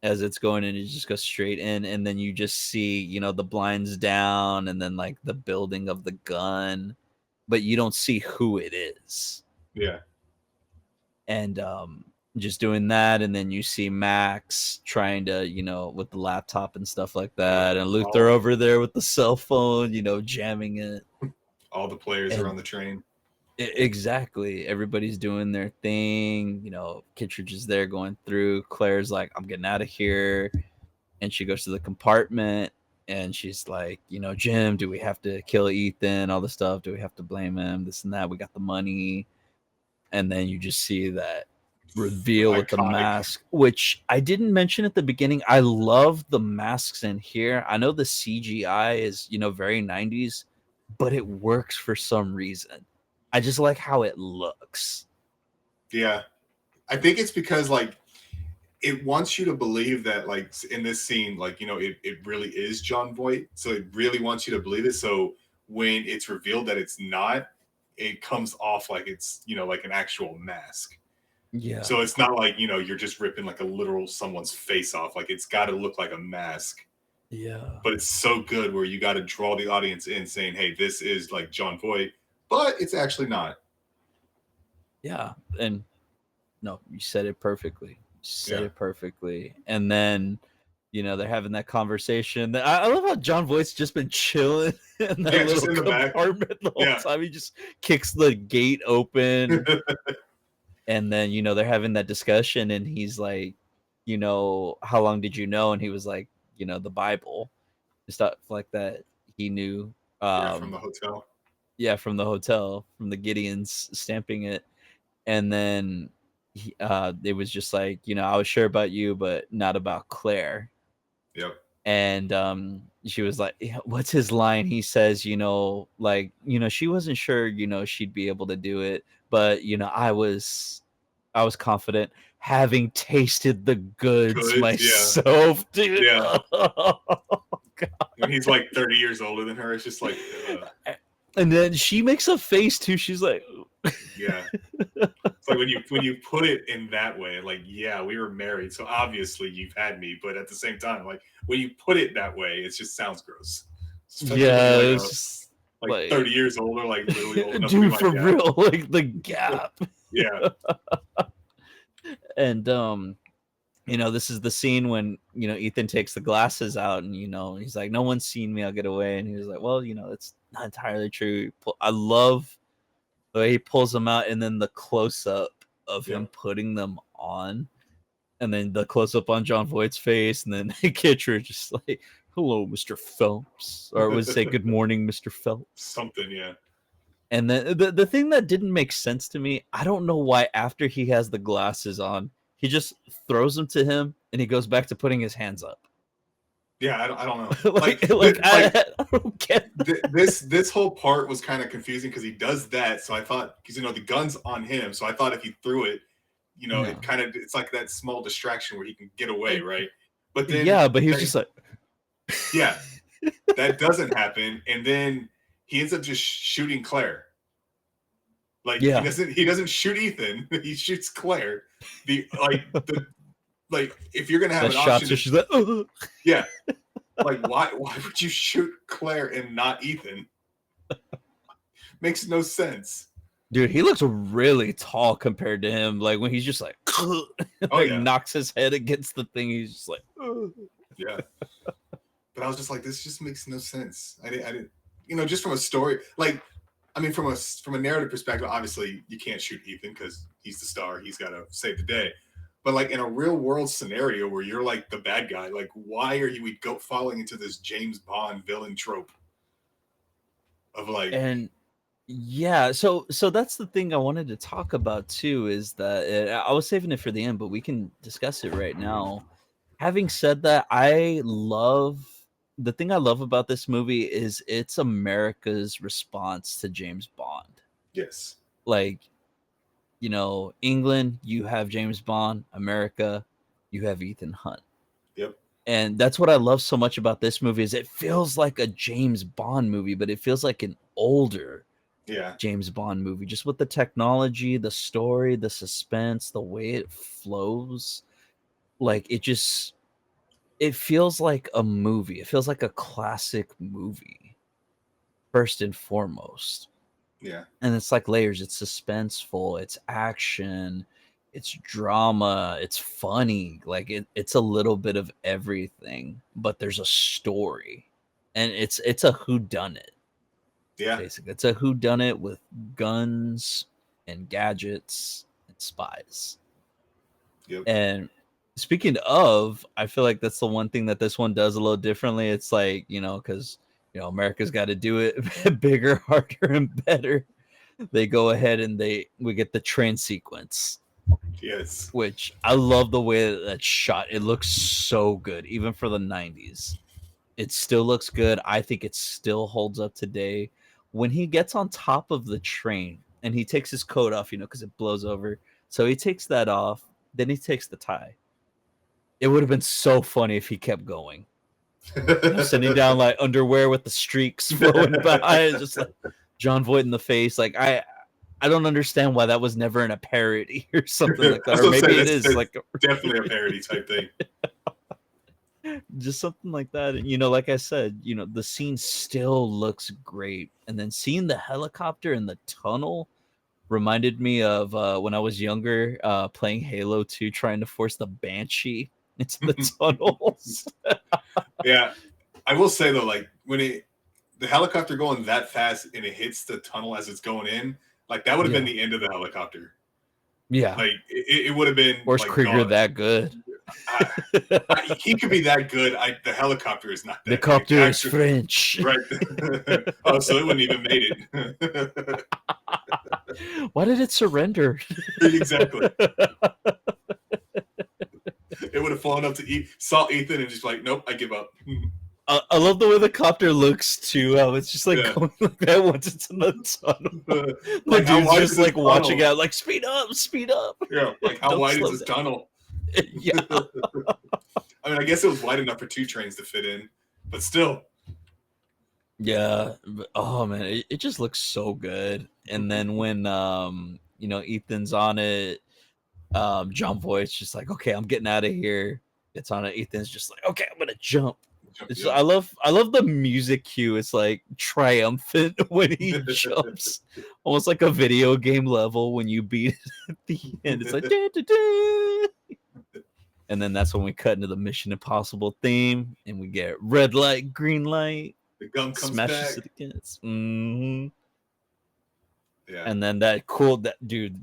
as it's going, and it just goes straight in, and then you just see the blinds down, and then like the building of the gun, but you don't see who it is. Yeah. And just doing that, and then you see Max trying to with the laptop and stuff like that, and Luther All over there with the cell phone jamming it. all the players are And on the train. exactly, everybody's doing their thing. Kittredge is there going through. Claire's like, I'm getting out of here, and she goes to the compartment, and she's like, Jim, do we have to kill Ethan? All the stuff, do we have to blame him? This and that. We got the money. And then you just see that reveal with the Iconic. mask, which I didn't mention at the beginning. I love the masks in here. I know the CGI is very 90s, but it works for some reason. I just like how it looks. Yeah. I think it's because like it wants you to believe that like in this scene, like, it really is John Voight. So it really wants you to believe it. So when it's revealed that it's not, it comes off like it's, like an actual mask. Yeah. So it's not like, you're just ripping like a literal someone's face off. Like it's got to look like a mask. Yeah. But it's so good where you got to draw the audience in saying, hey, this is like John Voight, but it's actually not. Yeah. And no, you said it perfectly. Yeah. And then they're having that conversation. I love how John Voight's just been chilling in that Yeah, just little in the back. compartment the whole Yeah. time. He just kicks the gate open. And then they're having that discussion, and he's like, how long did you know? And he was like, the Bible, stuff like that. He knew. Yeah, from the hotel. Yeah, from the hotel, from the Gideons stamping it. And then it was just like, I was sure about you, but not about Claire. Yep. And she was like, what's his line? He says, like, she wasn't sure, she'd be able to do it, but I was confident, having tasted the goods Goods, yeah. myself, dude. Yeah. Oh, God. When he's like 30 years older than her, it's just like, and then she makes a face too. She's like, yeah. It's like when you put it in that way, like, yeah, we were married, so obviously you've had me, but at the same time, like when you put it that way, it just sounds gross. Especially when yeah, you're it's just like 30 years older, like literally old enough to be dude, my for dad. real, like the gap. Yeah. And this is the scene when Ethan takes the glasses out, and he's like, no one's seen me, I'll get away. And he was like, well, it's not entirely true. I love the way he pulls them out, and then the close-up of him putting them on, and then the close-up on John Voight's face, and then Kittredge just like, hello, Mr. Phelps, or would say good morning, Mr. Phelps, something. Yeah. And then the thing that didn't make sense to me, I don't know why after he has the glasses on, he just throws them to him, and he goes back to putting his hands up. Yeah, I don't know. I don't get this whole part was kind of confusing because he does that. So I thought, because the gun's on him, so I thought if he threw it, it's like that small distraction where he can get away, right? But then but he was just like, yeah, that doesn't happen, and then he ends up just shooting Claire. Like he doesn't shoot Ethan, he shoots Claire. If you're gonna have an option, she's like, ugh. Yeah. Like why would you shoot Claire and not Ethan? Makes no sense. Dude, he looks really tall compared to him. Like when he's just like, knocks his head against the thing, he's just like, ugh. Yeah. But I was just like, this just makes no sense. I didn't, just from a story, like, I mean, from a narrative perspective, obviously you can't shoot Ethan because he's the star. He's got to save the day. But like in a real world scenario where you're like the bad guy, like why are we falling into this James Bond villain trope of like? And yeah, so that's the thing I wanted to talk about too, is that I was saving it for the end, but we can discuss it right now. Having said that, the thing I love about this movie is it's America's response to James Bond. Yes. Like You know, England, you have James Bond. America, you have Ethan Hunt. Yep. And that's what I love so much about this movie is it feels like a James Bond movie, but it feels like an older Yeah. James Bond movie, just with the technology, the story, the suspense, the way it flows. Like it feels like a movie. It feels like a classic movie, first and foremost. Yeah. And it's like layers. It's suspenseful, it's action, it's drama, it's funny. Like it's a little bit of everything, but there's a story. And it's a who done it. Yeah. Basically, it's a who done it with guns and gadgets and spies. Yep. And speaking of, I feel like that's the one thing that this one does a little differently. It's like, because America's got to do it bigger, harder, and better. They go ahead and we get the train sequence, Yes. which I love the way that that's shot. It looks so good, even for the 90s. It still looks good. I think it still holds up today. When he gets on top of the train and he takes his coat off, because it blows over. So he takes that off, then he takes the tie. It would have been so funny if he kept going. Sending down like underwear with the streaks flowing by, just like John Voight in the face. Like I don't understand why that was never in a parody or something like I that. was Or gonna say maybe it is that's like definitely a parody type thing. just something like that. And like I said, the scene still looks great. And then seeing the helicopter in the tunnel reminded me of when I was younger, playing Halo 2, trying to force the Banshee into the tunnels. Yeah. I will say though, like when the helicopter going that fast and it hits the tunnel as it's going in, like that would have been Yeah. the end of the helicopter. Yeah. Like it would have been Or is like Krieger gone. that good? He could be that good. The helicopter is not The that good. copter is French. Right. Oh, so it wouldn't even made it. Why did it surrender? Exactly. It would have flown up to saw Ethan and just like, nope, I give up. I love the way the copter looks too. How it's just like going like that once it's in the tunnle. The dude's just like watching out, like speed up, speed up. Yeah, like how wide is this tunnel? Yeah. I mean, I guess it was wide enough for 2 trains to fit in, but still. Yeah. Oh man, it just looks so good. And then when Ethan's on it, John Voight's just like, okay, I'm getting out of here. It's on it. Ethan's just like, okay, I'm gonna jump. I love the music cue. It's like triumphant when he jumps, almost like a video game level when you beat it at the end. It's like, da, da, da. And then that's when we cut into the Mission Impossible theme, and we get red light, green light. The gun comes smashes back. It against. Mm-hmm. Yeah. And then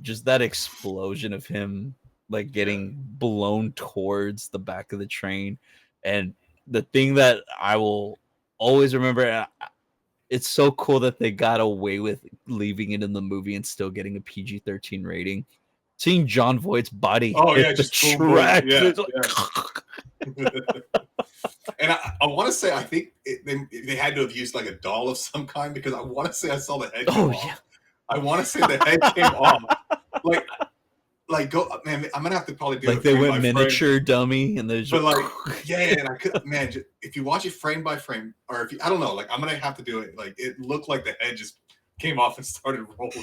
just that explosion of him like getting blown towards the back of the train. And the thing that I will always remember, it's so cool that they got away with leaving it in the movie and still getting a PG-13 rating. Seeing John Voight's body hit the track. And I want to say, I think they had to have used like a doll of some kind, because I want to say I saw the head come off. Yeah. I want to say the head came off. Like go, man. I'm gonna have to probably do like they went miniature dummy, and there's but like and I could, man. If you watch it frame by frame, or if you, I don't know, like I'm gonna have to do it. Like it looked like the head just came off and started rolling.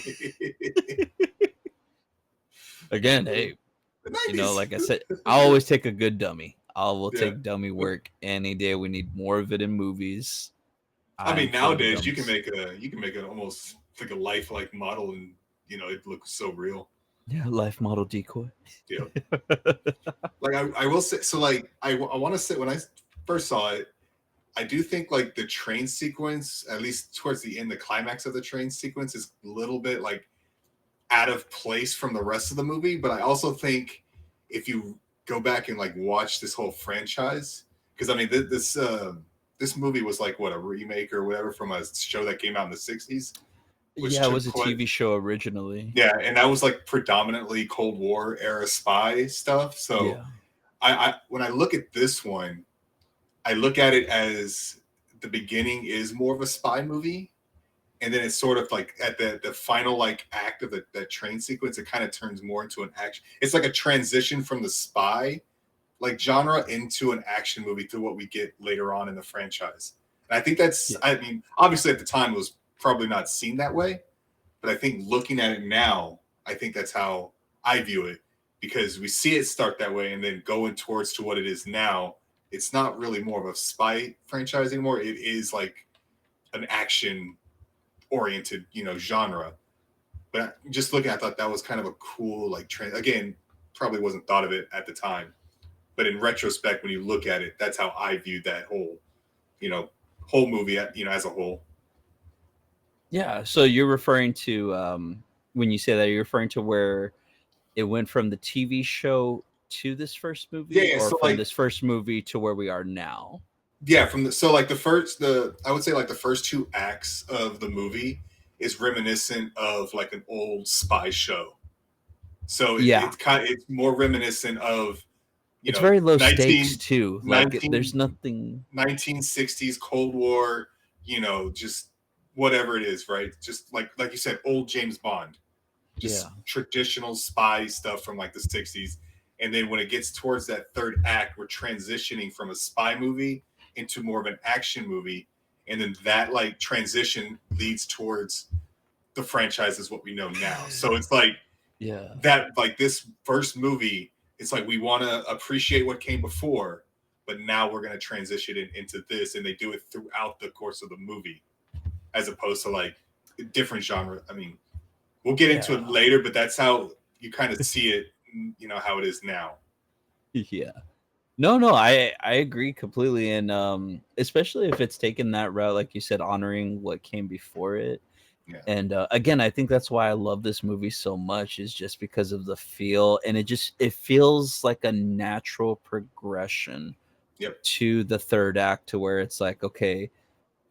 Again, hey, like I said, I always take a good dummy. I will take dummy work any day. We need more of it in movies. I mean, nowadays you can make an almost like a lifelike model, and it looks so real. Yeah, life model decoy. Yeah. Like I will say, so like I want to say, when I first saw it, I do think like the train sequence, at least towards the end, the climax of the train sequence is a little bit like out of place from the rest of the movie. But I also think if you go back and like watch this whole franchise, because I mean this movie was like a remake or whatever from a show that came out in the 60s. Yeah, it was a TV show originally. Yeah, and that was like predominantly Cold War era spy stuff. So I when I look at this one, I look at it as the beginning is more of a spy movie, and then it's sort of like at the final like act of that train sequence, it kind of turns more into an action. It's like a transition from the spy like genre into an action movie through what we get later on in the franchise. And I think that's, Yeah. I mean, obviously at the time it was probably not seen that way, but I think looking at it now, I think that's how I view it, because we see it start that way and then going towards to what it is now. It's not really more of a spy franchise anymore. It is like an action oriented, genre. But just looking, I thought that was kind of a cool like trend. Again, probably wasn't thought of it at the time, but in retrospect, when you look at it, that's how I viewed that you know, whole movie, as a whole. Yeah. So you're referring to when you say that, you're referring to where it went from the TV show to this first Yeah, movie, yeah. or So from like, this first movie to where we are now? yeah, from the so like the I would say like the first two acts of the movie is reminiscent of like an old spy show. So Yeah. it's kind of, it's more reminiscent of It's very low stakes 19, too. Like there's 19 nothing. 1960s Cold War, just whatever it is, right? Just like you said, old James Bond, Yeah. just traditional spy stuff from like the 60s. And then when it gets towards that third act, we're transitioning from a spy movie into more of an action movie. And then that like transition leads towards the franchise as what we know now. So it's like Yeah. that, like this first movie, it's like we want to appreciate what came before, but now we're going to transition it into this. And they do it throughout the course of the movie, as opposed to like different genre. I mean, we'll get into it Yeah. later, but that's how you kind of see it, how it is now. Yeah. No, no, I agree completely, and especially if it's taken that route, like you said, honoring what came before it. Yeah. And again, I think that's why I love this movie so much, is just because of the feel, and it feels like a natural progression Yep. to the third act, to where it's like, okay,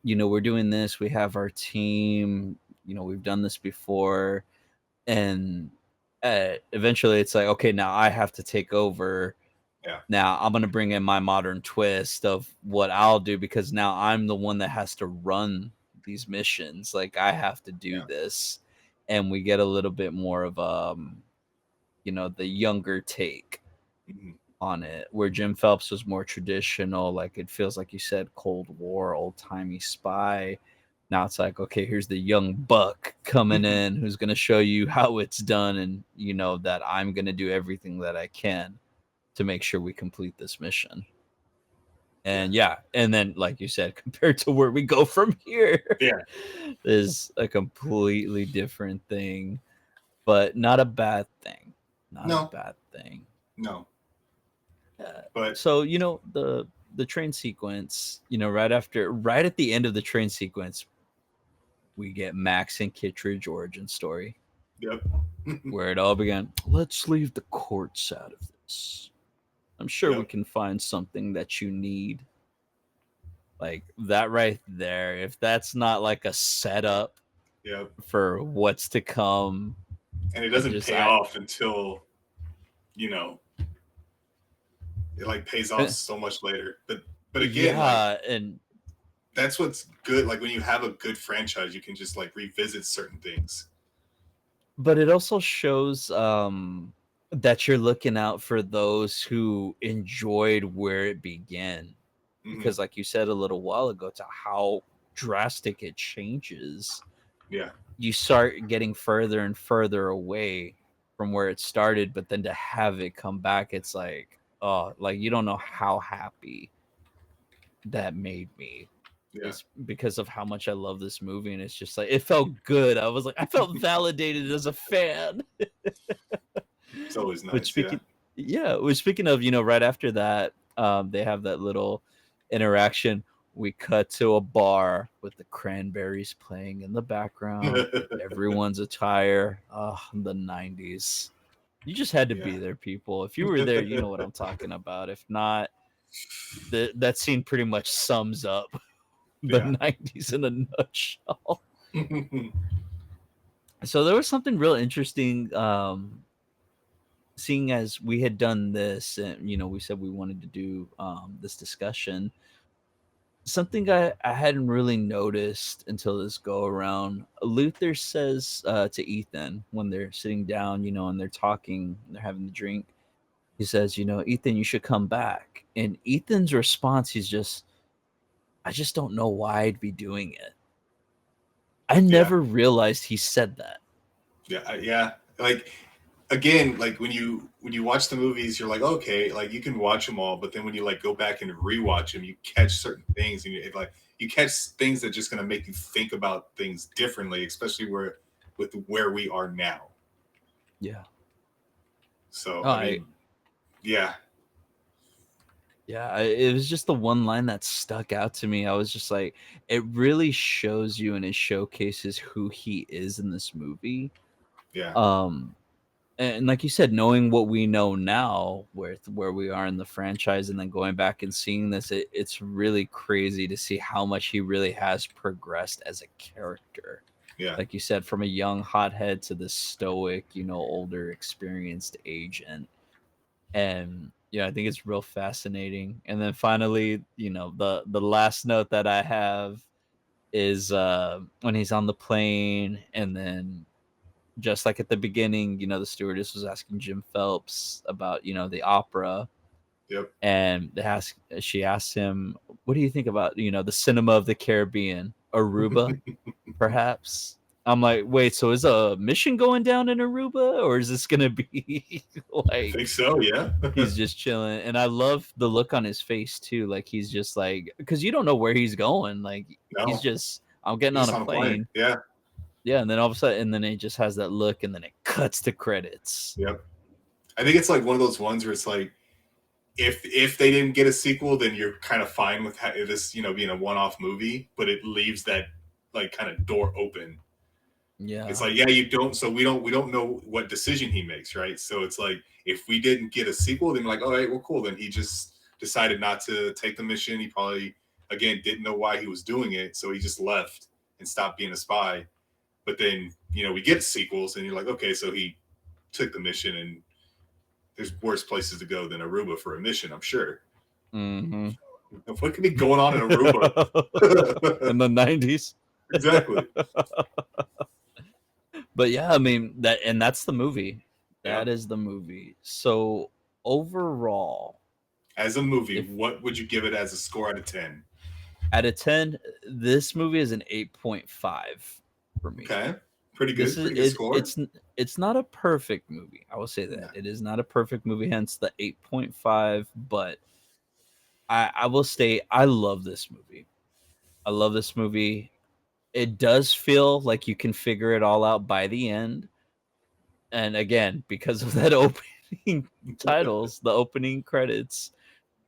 we're doing this, we have our team, we've done this before, and eventually it's like, okay, now I have to take over. Yeah. Now I'm going to bring in my modern twist of what I'll do, because now I'm the one that has to run these missions. Like I have to do Yeah. this. And we get a little bit more of the younger take Mm-hmm. on it, where Jim Phelps was more traditional, like it feels like you said, Cold War, old-timey spy. Now it's like, okay, here's the young buck coming in who's going to show you how it's done, and that I'm going to do everything that I can to make sure we complete this mission. Yeah. And yeah, and then like you said, compared to where we go from here, Yeah. is a completely different thing, but not a bad thing. Not a No. bad thing. No. Uh, But so the train sequence, right at the end of the train sequence, we get Max and Kittredge origin story, yep. where it all began. Let's leave the courts out of this. I'm sure we Yep. can find something that you need. Like that right there, if that's not like a setup Yep. for what's to come, And it I doesn't just pay I off until it like pays off so much later. But again, like yeah, and that's what's good. Like when you have a good franchise, you can just like revisit certain things. but it also shows that you're looking out for those who enjoyed where it began, Mm-hmm. because like you said a little while ago, to how drastic it changes, Yeah. you start getting further and further away from where it started, but then to have it come back, it's like, oh, like you don't know how happy that made me. Yeah. Is because of how much I love this movie, and it's just like it felt good. I was like, I felt validated as a fan. It's always Which nice. Yeah. speaking, yeah, which speaking of, right after that, they have that little interaction. We cut to a bar with the Cranberries playing in the background. Everyone's attire, the '90s. You just had to yeah. be there, people. If you were there, you know what I'm talking about. If not, that scene pretty much sums up the Yeah. '90s in a nutshell. So there was something real interesting, seeing as we had done this, and we said we wanted to do this discussion. something I hadn't really noticed until this go around. Luther says to Ethan when they're sitting down, and they're talking, and they're having the drink. He says, Ethan, you should come back. And Ethan's response, he's just, I just don't know why I'd be doing it. I Yeah, never realized he said that. yeah. Like again, like when you watch the movies, you're like, okay, like you can watch them all, but then when you like go back and rewatch them, you catch certain things, and you catch things that just gonna make you think about things differently, especially where we are now. Yeah. So Oh, I mean, yeah, it was just the one line that stuck out to me. I was just like, it really shows you and it showcases who he is in this movie. yeah, Um, and like you said, knowing what we know now, where we are in the franchise, and then going back and seeing this, it's really crazy to see how much he really has progressed as a character. yeah, Like you said, from a young hothead to this stoic, older, experienced agent. And yeah, I think it's real fascinating. And then finally, the last note that I have is when he's on the plane, and then just like at the beginning, the stewardess was asking Jim Phelps about, the opera, yep. and she asked him, "What do you think about, the cinema of the Caribbean, Aruba, perhaps?" I'm like, wait, so is a mission going down in Aruba, or is this gonna be I think like so. Yeah. he's just chilling? And I love the look on his face too, like he's just like, because you don't know where he's going, like he's No, just, I'm getting he's on just a on a plane. plane. Yeah. Yeah, and then all of a sudden, and then it just has that look, and then it cuts to credits. Yep. I think it's like one of those ones where it's like if they didn't get a sequel, then you're kind of fine with this, being a one-off movie, but it leaves that like kind of door open. It's Yeah. like, yeah, you don't, so we don't know what decision he makes, right? So it's like if we didn't get a sequel, then like, all right, well, cool. Then he just decided not to take the mission. He probably again didn't know why he was doing it, so he just left and stopped being a spy. But then we get sequels, and you're like, okay, so he took the mission, and there's worse places to go than Aruba for a mission, I'm sure. Mm-hmm. What could be going on in Aruba? In the 90s. Exactly. But yeah, I mean that's the movie. Yeah. That is the movie. So overall, As a movie, if what would you give it as a score out of 10? out of 10, this movie is an 8.5 for me. Okay. Pretty This good. is Pretty good it score. it's not a perfect movie. I will say that. Yeah. It is not a perfect movie, hence the 8.5, but I will say I love this movie. I love this movie. It does feel like you can figure it all out by the end. And again, because of that opening titles, the opening credits,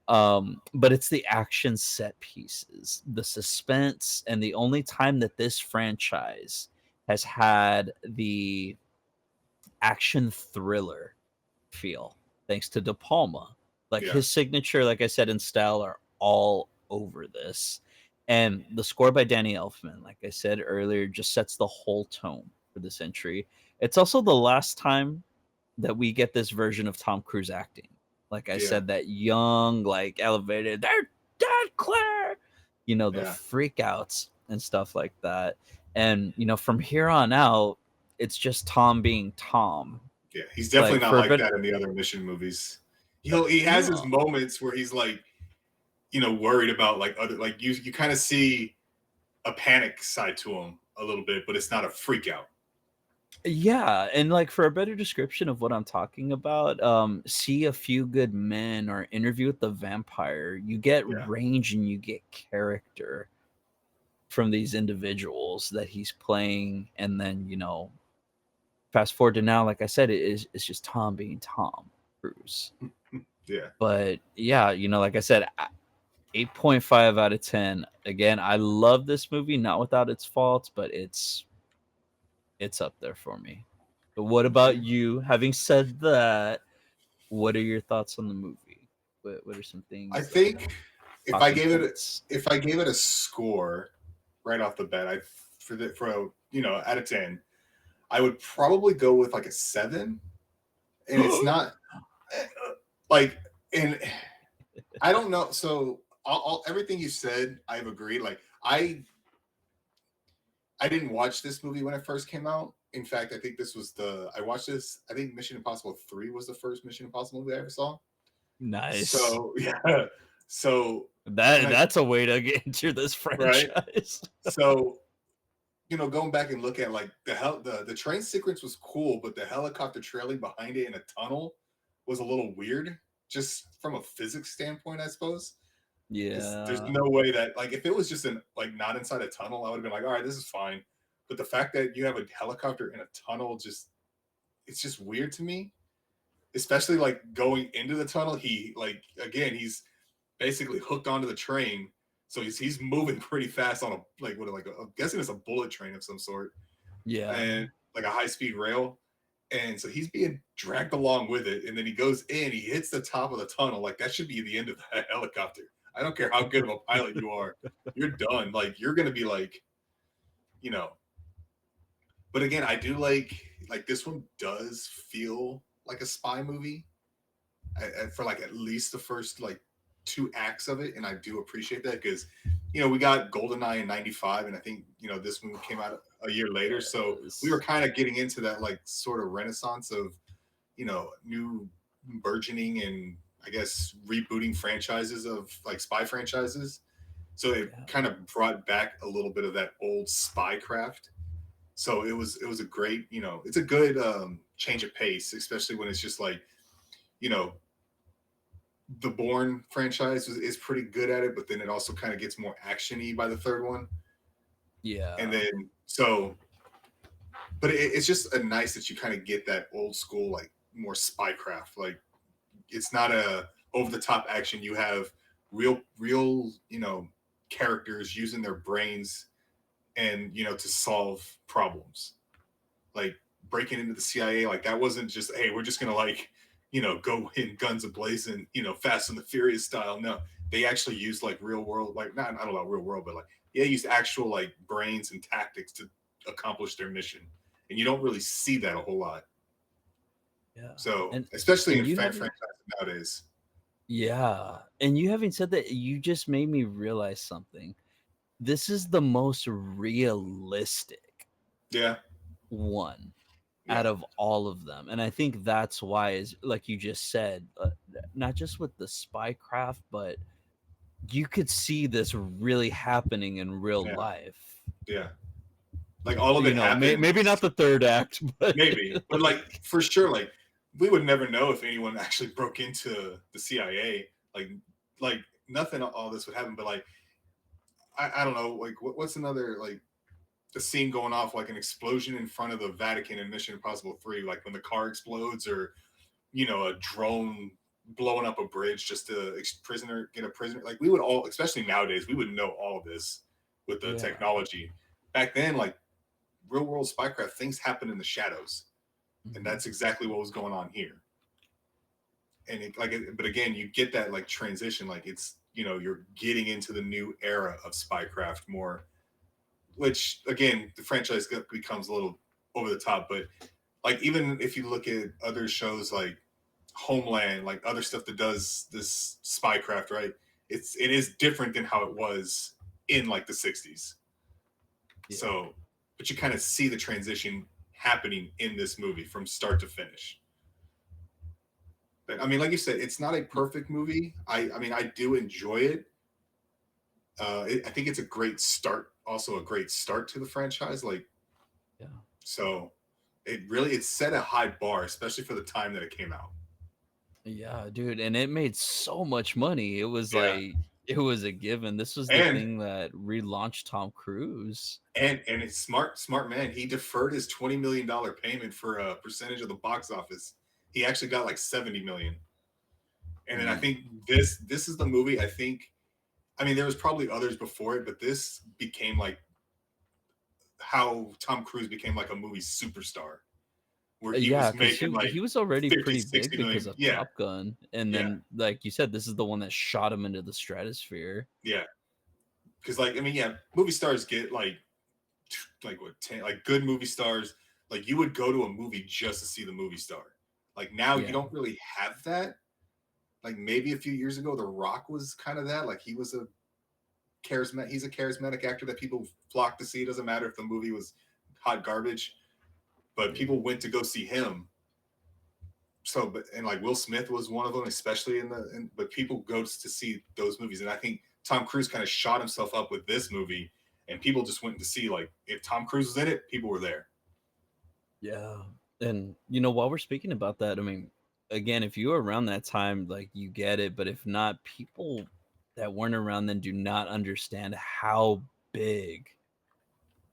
but it's the action set pieces, the suspense, and the only time that this franchise has had the action thriller feel, thanks to De Palma. Like Yeah. his signature, like I said, in style are all over this. And the score by Danny Elfman, like I said earlier, just sets the whole tone for this entry. It's also the last time that we get this version of Tom Cruise acting. Like I Yeah. said, that young, like elevated, they're dead, Claire. The Yeah. freakouts and stuff like that. And from here on out, it's just Tom being Tom. Yeah. He's definitely Like not for a like bit, that in the other mission movies. He has his no, moments where he's like, worried about like other, like you kind of see a panic side to him a little bit, but it's not a freak out. yeah, and like for a better description of what I'm talking about, See a Few Good Men or Interview with the Vampire, you get Yeah. range and you get character from these individuals that he's playing, and then fast forward to now, like I said, it's just Tom being Tom Cruise. Yeah. But yeah, like I said, 8.5 out of 10. Again, I love this movie, not without its faults, but it's up there for me. But what about Okay. you? Having said that, what are your thoughts on the movie? What are some I things, think if I talking gave it points? if I gave it a score right off the bat, I for out of 10, I would probably go with like a 7. And it's not like, and I don't know. So everything you said, I've agreed. Like I didn't watch this movie when it first came out. In fact, I think this was the I watched this. I think Mission Impossible 3 was the first Mission Impossible movie I ever saw. Nice. So yeah, so when I That's a way to get into this right, franchise. so going back and look at like the train sequence was cool, but the helicopter trailing behind it in a tunnel was a little weird, just from a physics standpoint, I suppose. Because there's Yeah. no way that like if it was just in like not inside a tunnel, I would have been like, all right, this is fine. But the fact that you have a helicopter in a tunnel, just it's just weird to me. Especially like going into the tunnel, he like again, he's basically hooked onto the train, so he's moving pretty fast on a like what like I'm guessing it's a bullet train of some sort, Yeah. and like a high speed rail. And so he's being dragged along with it, and then he goes in, he hits the top of the tunnel. Like that should be the end of that helicopter. I don't care how good of a pilot you are, you're done. Like you're gonna be like, you know. But again, I do like this one does feel like a spy movie for like at least the first like two acts of it, and I do appreciate that because we got GoldenEye in '95, and I think this movie came out a year later, so we were Yes. kind of getting into that like sort of renaissance of new burgeoning and I guess rebooting franchises of like spy franchises. So it Yeah. kind of brought back a little bit of that old spy craft. So it was a great it's a good change of pace, especially when it's just like you know the Bourne franchise is pretty good at it, but then it also kind of gets more actiony by the third one, and Yeah. then but it's just a nice that you kind of get that old school like more spycraft. Like it's not a over the top action. You have real characters using their brains and to solve problems. Like breaking into the CIA, like that wasn't just hey we're just gonna like go in guns ablazing Fast and the Furious style. No, they actually used like real world like not I don't know real world, but like yeah used actual like brains and tactics to accomplish their mission, and you don't really see that a whole lot. Yeah. So And especially and in you having franchises nowadays. yeah. And you having said that, you just made me realize something. This is the most realistic Yeah, one yeah, out of all of them. And I think that's why, is like you just said, not just with the spycraft, but you could see this really happening in real yeah, life. yeah. Like all of it Maybe not happens, the third act, but maybe, but like like, for sure, like we would never know if anyone actually broke into the CIA. Like nothing, all this would happen. But like I don't know, like what's another like the scene going off like an explosion in front of the Vatican in Mission Impossible 3, like when the car explodes or a drone blowing up a bridge just to get a prisoner. Like we would all, especially nowadays, we would know all of this with the yeah. technology. Back then, like real world spycraft, things happen in the shadows, and Mhm. that's exactly what was going on here. And but again, you get that like transition, like it's you're getting into the new era of spycraft more, which again the franchise becomes a little over the top, but like even if you look at other shows like Homeland, like other stuff that does this spycraft, right? It is different than how it was in like the 60s. Yeah. So, but you kind of see the transition happening in this movie from start to finish. But I mean, like you said, it's not a perfect movie. I mean, I do enjoy it. I think it's a great start, also a great start to the franchise. Like, Yeah. so it set a high bar, especially for the time that it came out. Yeah, dude, and it made so much money. It was Yeah, like it was a given. This was the and thing that relaunched Tom Cruise. and it's smart man. He deferred his $20 million payment for a percentage of the box office. He actually got like 70 million. And then I think Mm. this is the movie. I mean, there was probably others before it, but this became like how Tom Cruise became like a movie superstar, where he Yeah, was because making like he was already 50, pretty big 60 because million. of Yeah, Top Gun, and yeah, then like you said, this is the one that shot him into the stratosphere. yeah. Because like I mean, yeah, movie stars get like what 10 like good movie stars. Like you would go to a movie just to see the movie star. Like now you Yeah, don't really have that. like maybe a few years ago, The Rock was kind of that. Like he was a charismatic. He's a charismatic actor that people flock to see. It doesn't matter if the movie was hot garbage, but Yeah. people went to go see him. So, but and like Will Smith was one of them, especially but people go to see those movies, and I think Tom Cruise kind of shot himself up with this movie, and people just went to see like if Tom Cruise was in it, people were there. Yeah. And while we're speaking about that, I mean, again, if you were around that time, like you get it, but if not, people that weren't around then do not understand how big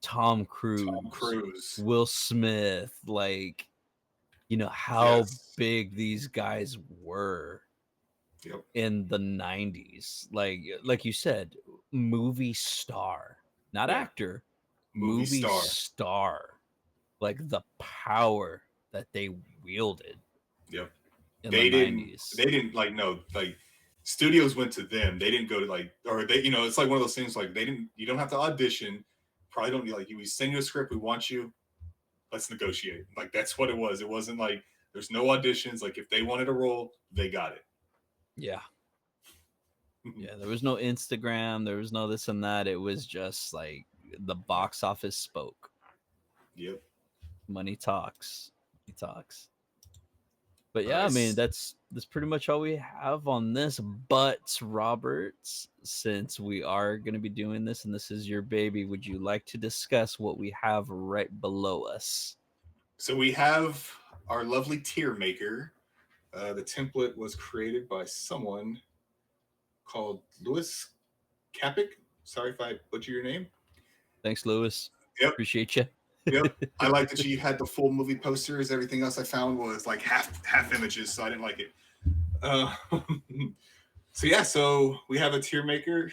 Tom Tom Cruise, Cruise, Will Smith, like, how yes, big these guys were yep, in the 90s. Like you said, movie star, not yeah, actor, movie movie star, star. Like the power that they wielded yep. in the They 90s. didn't like no like studios went to them. They didn't go to like or they it's like one of those things like they didn't. You don't have to audition. Probably don't need like we send you a script. We want you. Let's negotiate. Like that's what it was. It wasn't like there's no auditions. Like if they wanted a role, they got it. Yeah. Yeah, there was no Instagram, there was no this and that. It was just like the Yeah. box office spoke. Yep. Money talks. He talks. But All yeah, I right. mean that's pretty much all we have on this. But Roberts, since we are going to be doing this and this is your baby, would you like to discuss what we have right below us? So we have our lovely Tiermaker. The template was created by someone called Louis Capik. Sorry if I butcher your name. Thanks, Lewis. Yep. Appreciate you. Yep. I like that you had the full movie posters. Everything else I found was like half images, so I didn't like it. Uh, so yeah, so we have a tier maker,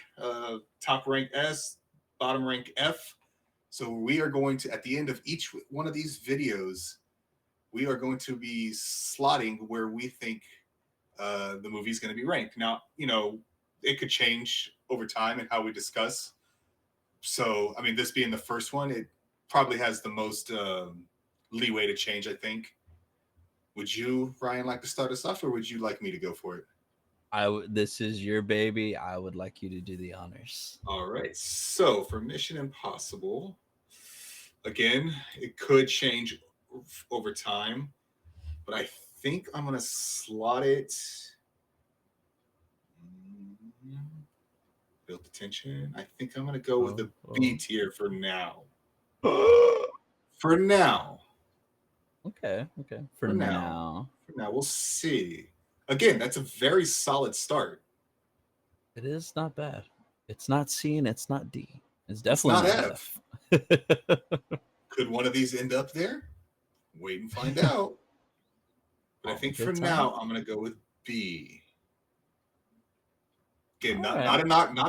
top rank S, bottom rank F. So we are going to at the end of each one of these videos, we are going to be slotting where we think the movie is going to be ranked. Now, it could change over time and how we discuss. So, I mean, this being the first one, it probably has the most leeway to change, I think. Would you, Ryan, like to start us off, or would you like me to go for it? This is your baby. I would like you to do the honors. All right. So for Mission Impossible, again, it could change over time, but I think I'm gonna slot it. Build the tension. I think I'm gonna go with the B tier for now. For now. Okay. For For now. now. For now, we'll see. Again, that's a very solid start. It is not bad. It's not C and it's not D. It's It's definitely not not F. F. Could one of these end up there? Wait and find out. But I think for now, I'm going to go with B. Again, not a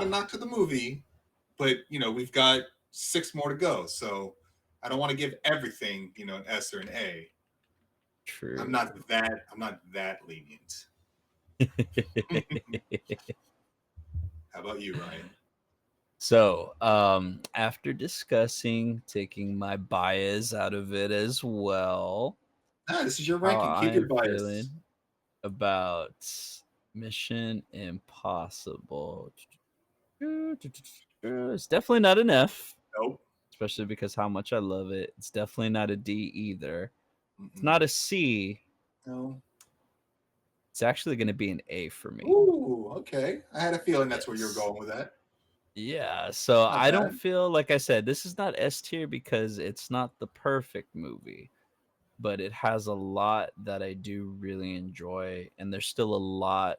knock to the movie, but we've got 6 more to go. So I don't want to give everything, an S or an A. True. I'm not that lenient. How about you, Ryan? So, after discussing, taking my bias out of it as well, This is your how ranking. Keep I your am bias. feeling about Mission Impossible. It's definitely not an F. Nope. Especially because how much I love it. It's definitely not a D either. It's Mm-mm. not a C. No. It's actually going to be an A for me. Ooh, okay. I had a feeling that's where you're going with that. Yeah, so Not I don't bad. feel like I said this is not S tier because it's not the perfect movie, but it has a lot that I do really enjoy, and there's still a lot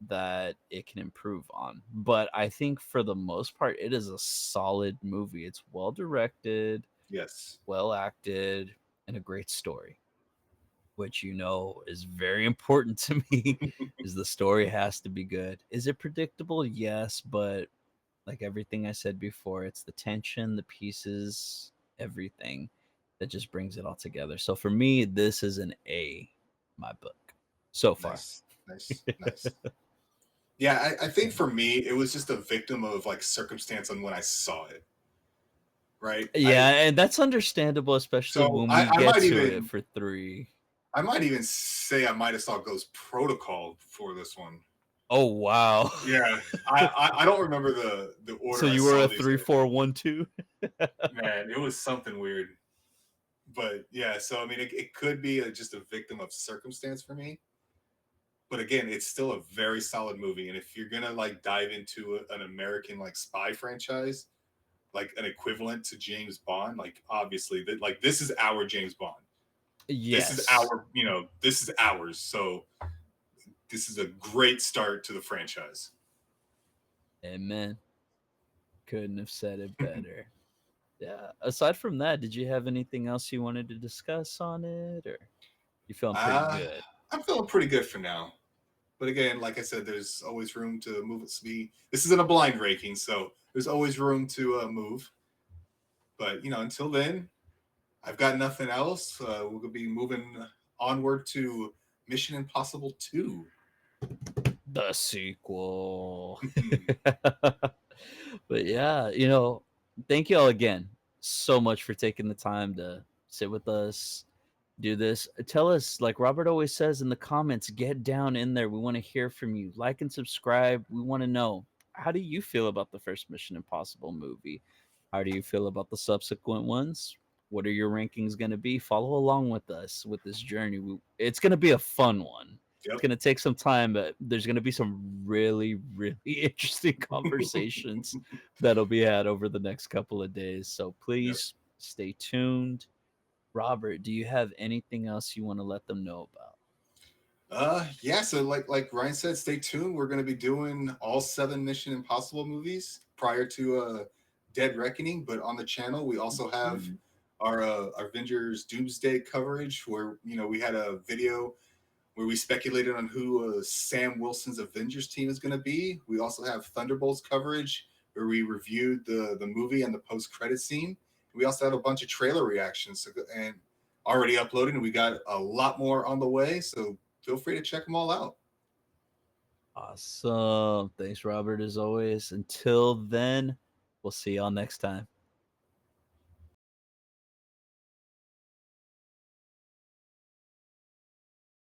that it can improve on. But I think for the most part, it is a solid movie. It's well directed, Yes. well acted, and a great story, which is very important to me. Is the story has to be good. Is it predictable? Yes, but like everything I said before, it's the tension, the pieces, everything that just brings it all together. So for me, this is an A, my book, so far. Nice. Yeah, I think for me, it was just a victim of like circumstance on when I saw it. Right. Yeah, and that's understandable, especially So when we I get might to it even for 3. I might even say I might have saw Ghost Protocol before this one. Oh wow. Yeah, I don't remember the So order I you were a saw these three, in. four, one, two. Man, it was something weird. But yeah, so I mean, it could be just a victim of circumstance for me. But again, it's still a very solid movie. And if you're gonna like dive into an American like spy franchise, like an equivalent to James Bond, like obviously that like this is our James Bond. This is Yes. our, this is ours. So this is a great start to the franchise. Amen. Couldn't have said it better. Yeah. Aside from that, did you have anything else you wanted to discuss on it, or you feeling pretty Uh, good? I'm feeling pretty good for now. But again, like I said, there's always room to move at speed. This isn't a blind ranking, so there's always room to move. But until then, I've got nothing else. We'll be moving onward to Mission Impossible 2. The sequel. Mhm. But yeah, thank you all again so much for taking the time to sit with us, do this. Tell us, like Robert always says in the comments, get down in there. We want to hear from you. Like and subscribe. We want to know, how do you feel about the first Mission Impossible movie? How do you feel about the subsequent ones? What are your rankings going to be? Follow along with us with this journey. It's going to be a fun one. It's Yep. going to take some time, but there's going to be some really, really interesting conversations that'll be had over the next couple of days. So Yep. please stay tuned. Robert, do you have anything else you want to let them know about? Yeah, so like Ryan said, stay tuned. We're gonna be doing all seven Mission Impossible movies prior to Dead Reckoning, but on the channel we also have Mhm. our Avengers Doomsday coverage where we had a video where we speculated on who Sam Wilson's Avengers team is gonna be. We also have Thunderbolts coverage where we reviewed the movie and the post credit scene. We also have a bunch of trailer reactions and already uploaded, and we got a lot more on the way. So feel free to check them all out. Awesome. Thanks, Robert, as always. Until then, we'll see y'all next time.